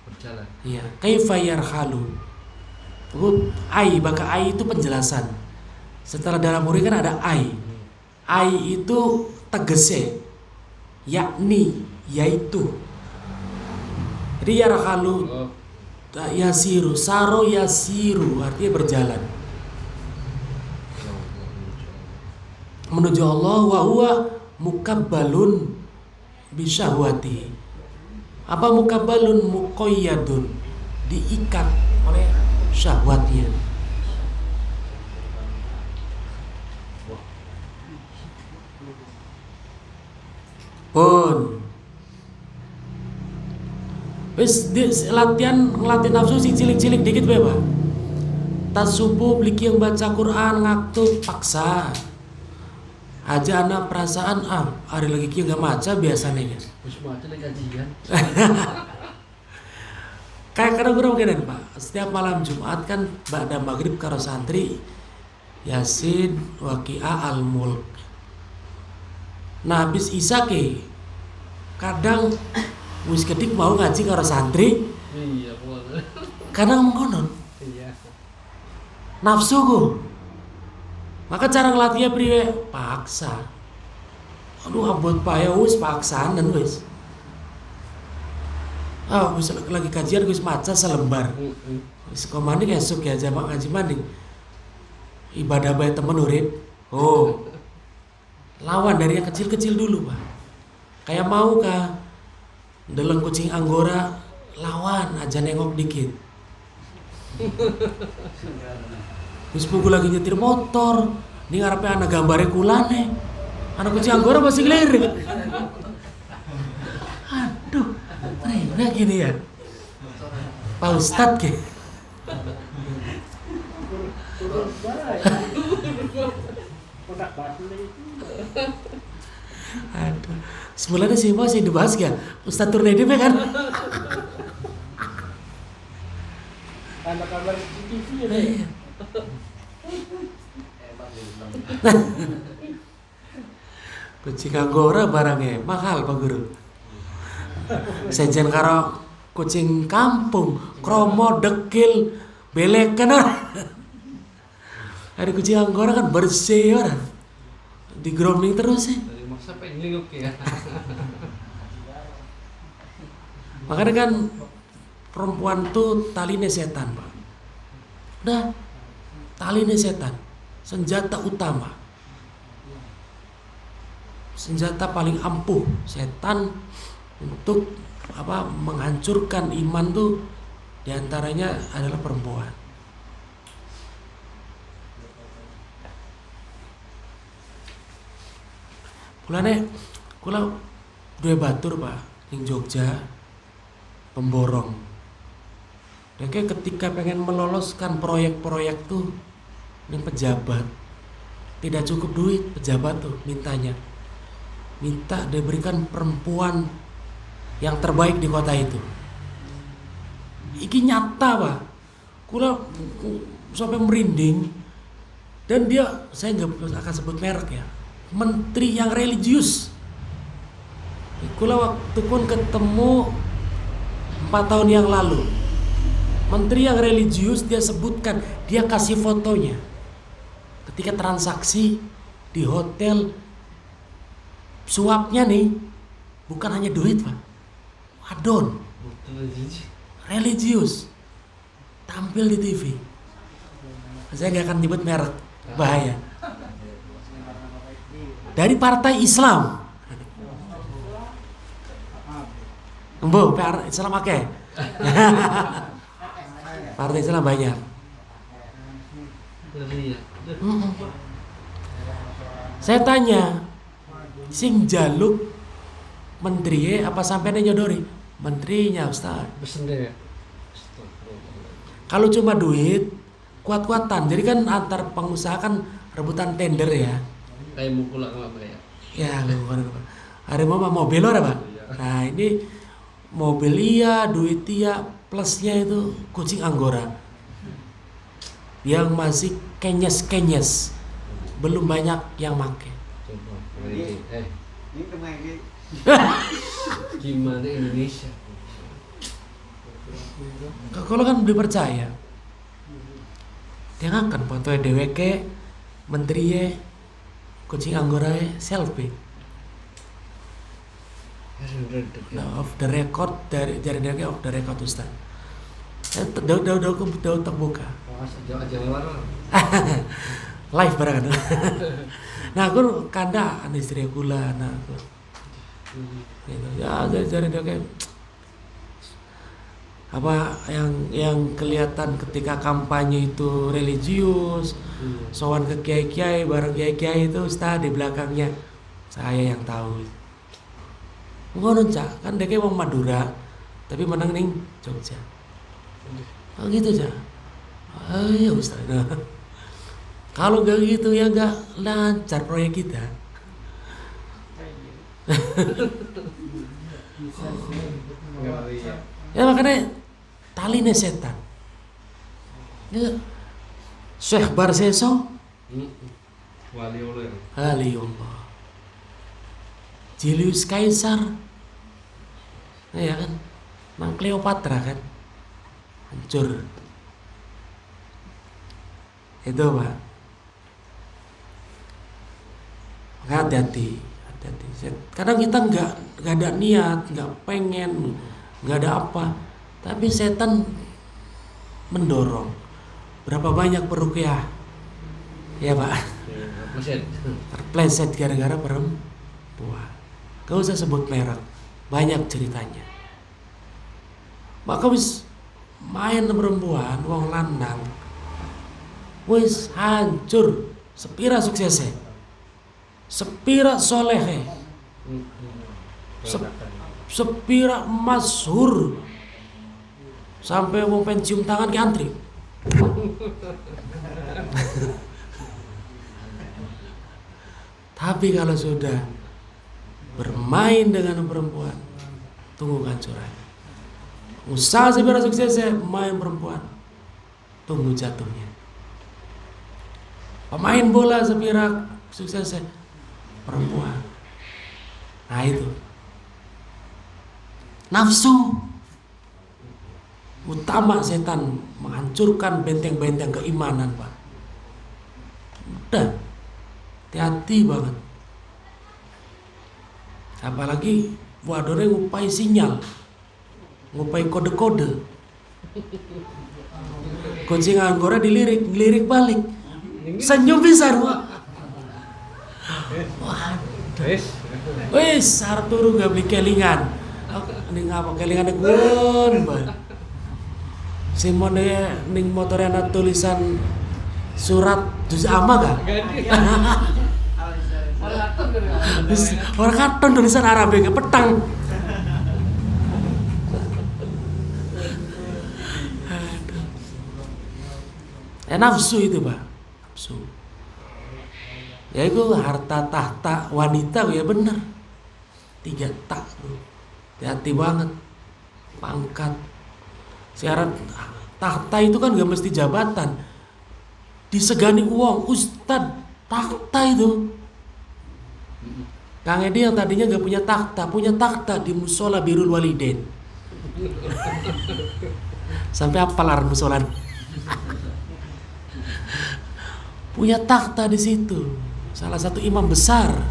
Berjalan. Iya. Kaifa yarhalu. Ai, baka ai itu penjelasan. Setelah dalam huruf kan ada ai. Ai itu tegese, yakni, yaitu. Jadi yarhalu yasiru, saro yasiru artinya berjalan menuju Allah, wa huwa mukabbalun bisyahwati. Apa mukabbalun? Muqayyadun, diikat oleh syahwatnya. Pun wis latihan nafsu sing cilik-cilik dikit bae, Pak. Tas subuh beli yang baca Quran ngaktu paksa. Aja anak perasaan hari lagi kieu gak maca biasanya kan. Wis maca lagi kajian. Kayak kadang-kadang mungkin Pak. Setiap malam Jumat kan ba'da maghrib karo santri Yasin, Waqiah, Al-Mulk. Nah habis isya ke kadang wis kedik mau ngaji karo santri. Iya, boleh. Kadang mengkonon. Iya. Nafsuku. Maka cara ngelatihnya priwe paksa. Aduh abot payah wis paksaan dan wis. Wis lagi kajian wis maca selembar. Wis komandi esuk ya jamak ngaji mandi. Ibadah bae temen urip. Oh. Lawan dari yang kecil-kecil dulu, Pak. Kayak mau kah deleng kucing anggora, lawan aja nengok dikit. Wis pukul lagi nyetir motor, ini ngarepe anak gambare kulane. Anak kucing anggora masih ngelirik. Aduh, nah gini ya. Pak Ustadz ke? Aduh, semulanya sih mau sih dibahas gak? Ustadz Turnedi kan? Anak kabar TV ya. Kucing anggora barangnya mahal Pak Guru. Sejen karo kucing kampung, kromo, dekil, belek kan. Ada kucing anggora kan bersih orang. Di grooming terus sih. Dari masa pengen oke ya. Makanya kan perempuan tuh talinya setan, Pak. Udah, talinya setan, senjata utama, senjata paling ampuh setan untuk menghancurkan iman tuh diantaranya adalah perempuan. Kula dua batur Pak ning Jogja pemborong. Deke ketika pengen meloloskan proyek-proyek tuh yang pejabat, tidak cukup duit pejabat tuh minta diberikan perempuan yang terbaik di kota itu. Iki nyata Pak, kula sampai merinding. Dan dia, saya nggak akan sebut merek ya, menteri yang religius. Kula waktu pun ketemu 4 tahun yang lalu, menteri yang religius, dia sebutkan, dia kasih fotonya ketika transaksi di hotel. Suapnya nih bukan hanya duit Pak, wadon religius tampil di TV. Saya gak akan nyebut merek, bahaya. Dari partai Islam. Embo, Islam pakai. Partai Islam banyak. Saya tanya, sing jaluk menteri apa sampai nyodori? Menterinya Ustaz. Bersendiri. Kalau cuma duit, kuat-kuatan. Jadi kan antar pengusaha kan rebutan tender ya. Kayak mukul nggak bayar. Ya, hari mau mobil apa Pak? Nah ini mobil iya, duit iya, plusnya itu kucing Anggora yang masih kenyes, belum banyak yang make. Coba. Ini kemarin. Gimana Indonesia? Kalau kan beli percaya, dia akan foto DWK, menteri kucing Anggora selfie. Nah, off the record dari DWK off the record Ustaz. Daud terbuka. Live barang. Nah aku kanda istri kula, nah aku. Gitu. Ya dari DWK. Apa yang kelihatan ketika kampanye itu religius, sowan ke kiai-kiai, bareng kiai-kiai itu Ustaz di belakangnya saya yang tahu. Ngono Cak, kan deke wong Madura, tapi menang ning Jogja. Oh gitu Cak. Oh iya Ustaz. Nah, kalau gak gitu ya gak lancar proyek kita. Ya makanya taline setan. Ya. Syekh Barseso Wali Allah. Julius Caesar. Nah, ya kan. Mang Cleopatra kan. Hancur. Itu Pak. Hati-hati. Kadang kita nggak ada niat, nggak pengen, nggak ada apa, tapi setan mendorong. Berapa banyak peruqyah, ya Pak, terpleset gara-gara perempuan. Gak usah sebut merek, banyak ceritanya. Maka wis main perempuan, wong lanang, wis hancur, sepira suksesnya, sepira solehe, sepira masyhur, sampai mau pensiun tangan ke antri. Tapi kalau sudah bermain dengan perempuan, tunggu kehancurannya. Usaha sepira suksesnya main perempuan, tunggu jatuhnya. Pemain bola sepira suksesnya perempuan. Nah itu nafsu utama setan, menghancurkan benteng-benteng keimanan Pak. Udah hati-hati banget. Apalagi wadone ngupai sinyal, ngupai kode-kode. Kucing Anggora dilirik balik, senyum pisan Pak. Wis arep turu gak beli kelingan. Ning apa kelingan gun, Pak. Simone ning motore ana tulisan surat juz amma gak? Orang katon tulisan Arab ke petang. Nafsu itu Pak, nafsu. Ya itu harta tahta wanita ya bener. 3 tak tuh. Hati-hati banget. Pangkat. Syarat tahta itu kan gak mesti jabatan. Disegani uang, ustad tahta itu. Kang Edi yang tadinya gak punya takhta di musola Birrul Walidain. Sampai apalar musola. Punya takhta di situ. Salah satu imam besar.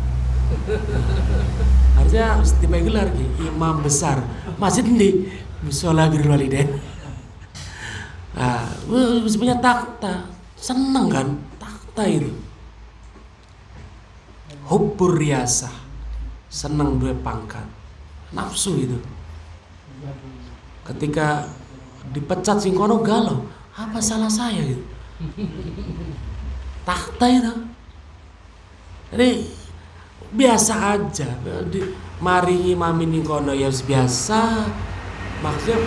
Harusnya dibagi gelar imam besar. Masjid di musola Birrul Walidain. Nah, punya takhta. Seneng kan takhta itu. Hubbur riyasah. Seneng duwe pangkat. Nafsu itu. Ketika dipecat sing kono galau, apa salah saya gitu. Takhta itu. Jadi biasa aja. Mari imamin ning kono ya biasa. Maksudnya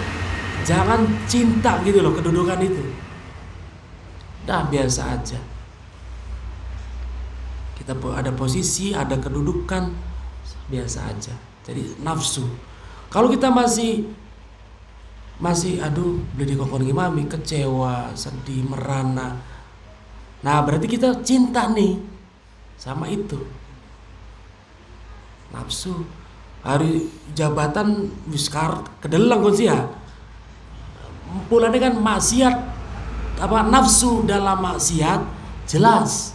jangan cinta gitu loh kedudukan itu. Dah biasa aja. Kita ada posisi, ada kedudukan, biasa aja. Jadi nafsu. Kalau kita masih aduh beli dikokon imami, kecewa, sedih, merana. Nah berarti kita cinta nih sama itu. Nafsu. Hari jabatan wiskar kedelang kon sih ya. Pulane kan maksiat apa nafsu dalam maksiat jelas.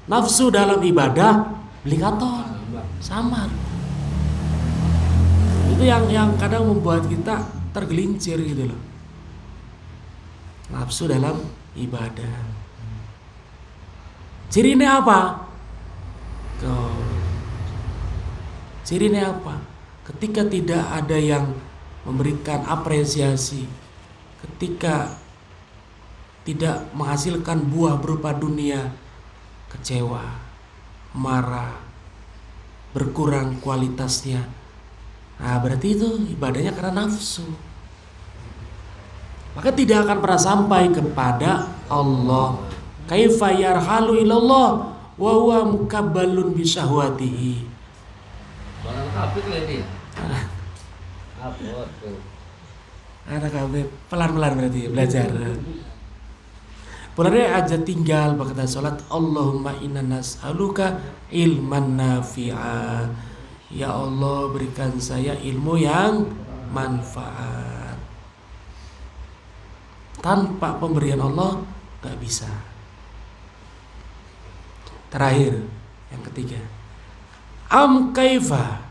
Nafsu dalam ibadah beli katon samar. Itu yang kadang membuat kita tergelincir gitu loh. Nafsu dalam ibadah. Cirinya apa? Cirinya apa? Ketika tidak ada yang memberikan apresiasi, ketika tidak menghasilkan buah berupa dunia, kecewa, marah, berkurang kualitasnya. Nah berarti itu ibadahnya karena nafsu. Maka tidak akan pernah sampai kepada Allah. Kaifa yarhalu ilallah wa huwa mukabbalun bi syahwatihi. Barang hafid lah dia. Hafid tuh. Anak kabeh pelan-pelan berarti belajar. Pulangnya aja tinggal berkata salat Allahumma inna nas'aluka ilman nafi'a. Ya Allah berikan saya ilmu yang manfaat. Tanpa pemberian Allah gak bisa. Terakhir yang ketiga. Am kaifa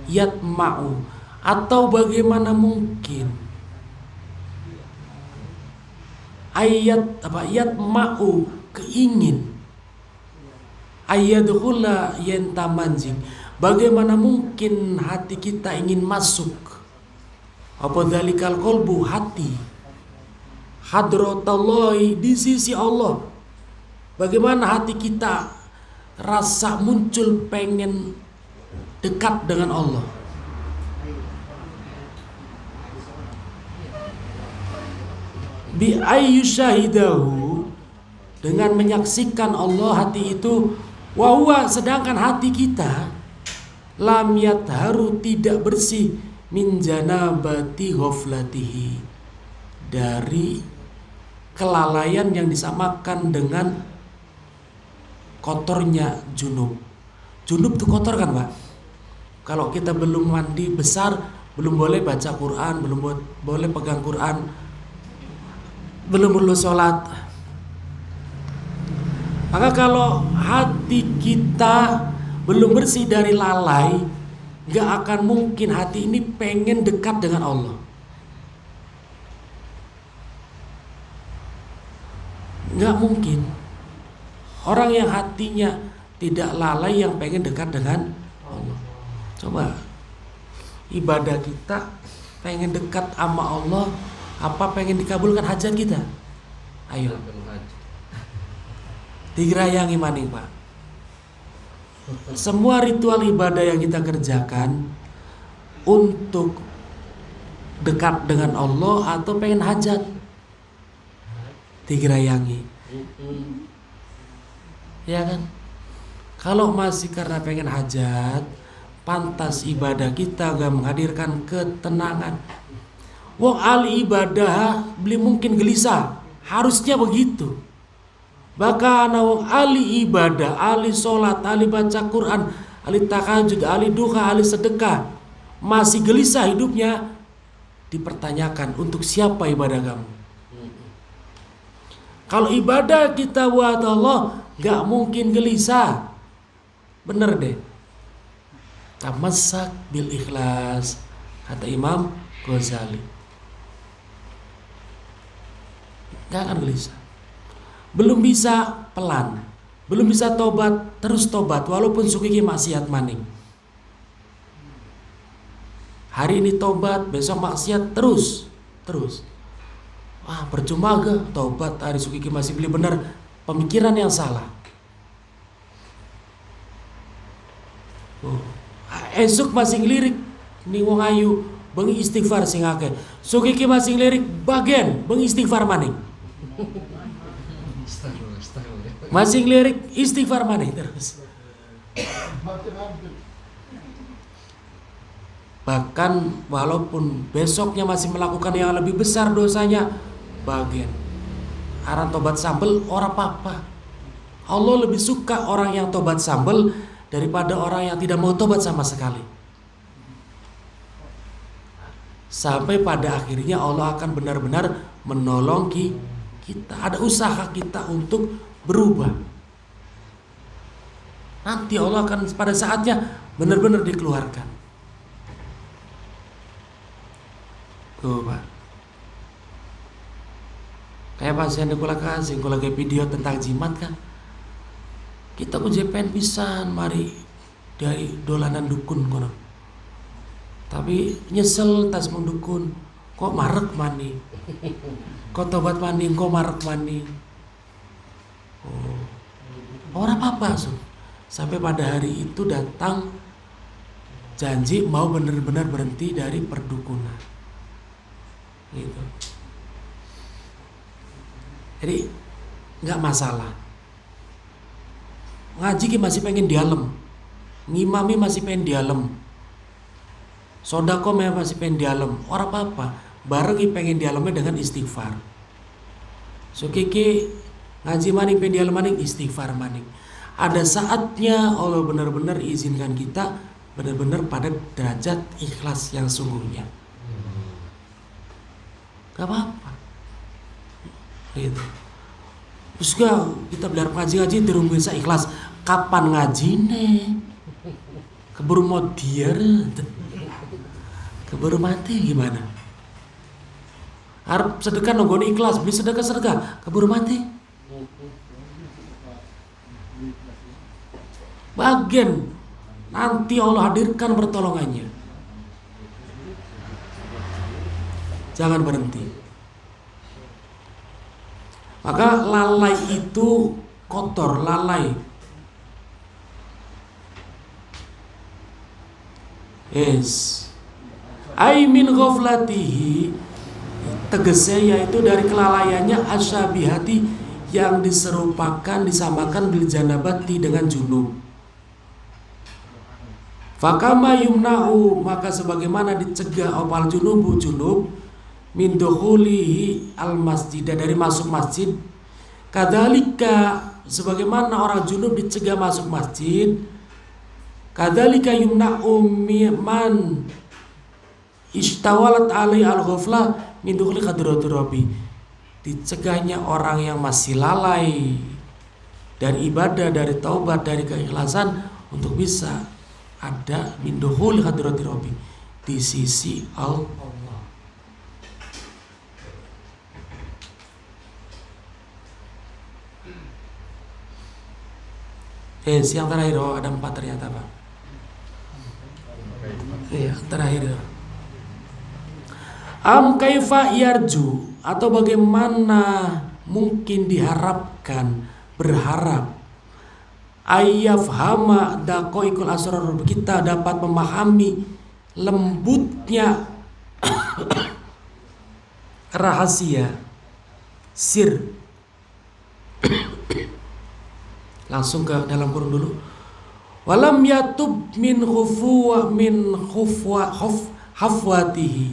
yatma'u, atau bagaimana mungkin yatma'u keingin ayyadkhula yantamanjing, bagaimana mungkin hati kita ingin masuk apa dzalikal qalbu, hati hadratallahi, di sisi Allah. Bagaimana hati kita rasa muncul pengen dekat dengan Allah. Bi ayyu syahidahu, dengan menyaksikan Allah hati itu, wa huwa, sedangkan hati kita lam yatharu, tidak bersih, min janabati ghaflatihi, dari kelalaian yang disamakan dengan kotornya junub. Junub itu kotor kan Pak? Kalau kita belum mandi besar, belum boleh baca Quran, belum boleh pegang Quran, belum perlu sholat. Maka kalau hati kita belum bersih dari lalai, gak akan mungkin hati ini pengen dekat dengan Allah. Gak mungkin. Orang yang hatinya tidak lalai yang pengen dekat dengan Allah. Coba ibadah kita pengen dekat sama Allah, apa pengen dikabulkan hajat kita? Ayo. Digerayangi maning Pak. Semua ritual ibadah yang kita kerjakan untuk dekat dengan Allah atau pengen hajat digerayangi, ya kan? Kalau masih karena pengen hajat, pantas ibadah kita gak menghadirkan ketenangan. Wong ahli ibadah beli mungkin gelisah, harusnya begitu. Bahkan wong ahli ibadah, ahli sholat, ahli baca Quran, ahli tahajud, ahli duha, ahli sedekah, masih gelisah hidupnya, dipertanyakan untuk siapa ibadah kamu. Kalau ibadah kita buat Allah, gak mungkin gelisah. Bener deh. Tamassak bil ikhlas, kata Imam Ghazali. Gak akan gelisah. Belum bisa pelan, belum bisa tobat, terus tobat walaupun sukiki maksiat maning. Hari ini tobat, besok maksiat terus. Wah, percuma gak tobat, hari sukiki masih beli bener, pemikiran yang salah. Esok masih ngelirik nih wong ayu bengi istighfar sing akeh. Sukiki masih ngelirik bagian bengi istighfar maning. Masih ngelirik istighfar maning terus. Bahkan walaupun besoknya masih melakukan yang lebih besar dosanya, bagian aran tobat sambel ora apa-apa. Allah lebih suka orang yang tobat sambel daripada orang yang tidak mau tobat sama sekali. Sampai pada akhirnya Allah akan benar-benar menolong kita. Ada usaha kita untuk berubah. Nanti Allah akan pada saatnya benar-benar dikeluarkan. Tuh Pak. Kayak pasien kula kasih, kula lagi video tentang jimat kan. Kita ujepen pisan mari dari dolanan dukun kono. Tapi nyesel tas mendukun, kok marek mani. Kok tobat mani, kok marek mani. Oh. Ora apa-apa, so. Sampai pada hari itu datang janji mau benar-benar berhenti dari perdukunan. Gitu. Jadi nggak masalah. Ngaji masih pengen dialem, ngimami masih pengen dialem, sodako masih pengen dialem, orang apa-apa, barengi pengen dialemnya dengan istighfar. So kiki ngaji maning pengen dialem maning istighfar maning. Ada saatnya Allah benar-benar izinkan kita benar-benar pada derajat ikhlas yang sungguhnya. Gak apa-apa. Gitu. Terus kita belajar ngaji terus bisa ikhlas. Kapan ngaji nih? Keburu mau diar, keburu mati gimana? Harap sedekah nonggoni ikhlas, beli sedekah, keburu mati. Bagian nanti Allah hadirkan pertolongannya. Jangan berhenti. Maka lalai itu kotor, lalai. Yes. Ai min ghaflatihi, tegesnya yaitu dari kelalaiannya asyabihati yang diserupakan, disamakan bil janabati dengan junub. Fakama yumna'u, maka sebagaimana dicegah opal junub min dukhulihi al masjid, dari masuk masjid, kadzalika sebagaimana orang junub dicegah masuk masjid, kadzalika yumna'u man istawalat alai al-ghaflah min dukhuli hadratir rabbi, dicegahnya orang yang masih lalai dari ibadah, dari taubat, dari keikhlasan untuk bisa ada min dukhuli hadratir rabbi, di sisi Allah. Yang terakhir, ada 4 ternyata Pak. Iya, terakhir. Am kaifa yarju, atau bagaimana mungkin diharapkan, berharap ayyafhama daqaiqul asrar, kita dapat memahami lembutnya rahasia, sir. Langsung ke dalam kurung dulu. Walam yatub min hafwatihi.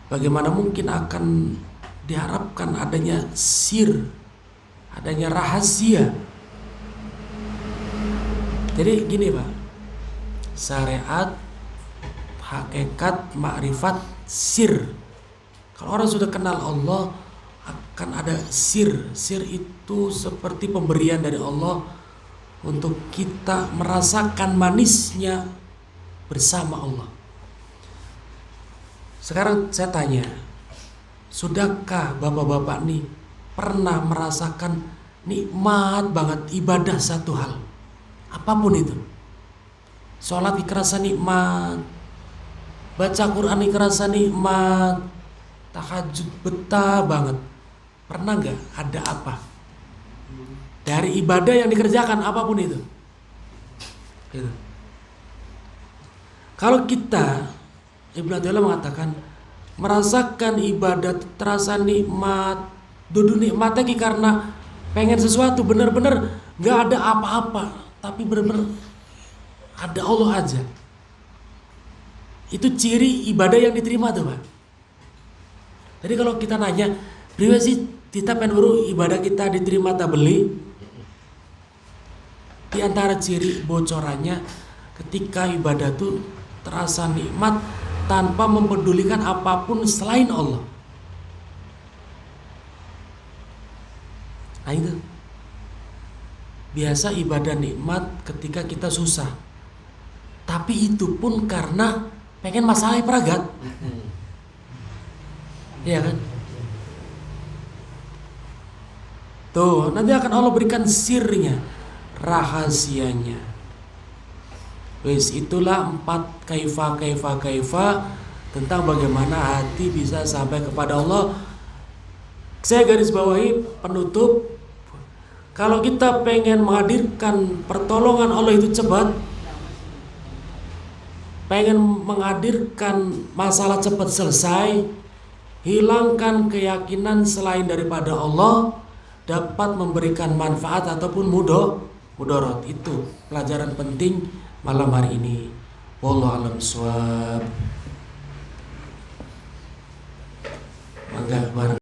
Bagaimana mungkin akan diharapkan adanya sir, adanya rahasia. Jadi gini Pak, syariat, hakikat, makrifat, sir. Kalau orang sudah kenal Allah, akan ada sir. Sir itu seperti pemberian dari Allah untuk kita merasakan manisnya bersama Allah. Sekarang saya tanya, sudahkah bapak-bapak nih pernah merasakan nikmat banget ibadah satu hal, apapun itu? Sholat kerasa nikmat, baca Quran kerasa nikmat, tahajud betah banget. Pernah nggak ada apa dari ibadah yang dikerjakan apapun itu? Gitu. Kalau kita, Ibnu Athaillah mengatakan merasakan ibadah terasa nikmat, duduk nikmat lagi karena pengen sesuatu, benar-benar nggak ada apa-apa, tapi benar-benar ada Allah aja. Itu ciri ibadah yang diterima tuh Pak. Jadi kalau kita nanya, pribadi kita pengen ibadah kita diterima tak beli? Di antara ciri bocorannya ketika ibadah itu terasa nikmat tanpa mempedulikan apapun selain Allah. Nah itu biasa ibadah nikmat ketika kita susah, tapi itu pun karena pengen masalah peragat. Iya kan? Tuh, nanti akan Allah berikan sirnya, rahasianya. Wis, itulah 4 kaifa tentang bagaimana hati bisa sampai kepada Allah. Saya garis bawahi penutup, kalau kita pengen menghadirkan pertolongan Allah itu cepat, pengen menghadirkan masalah cepat selesai, hilangkan keyakinan selain daripada Allah dapat memberikan manfaat ataupun mudarat. Itu pelajaran penting malam hari ini. Wallahu a'lam bishawab. Mangga bareng.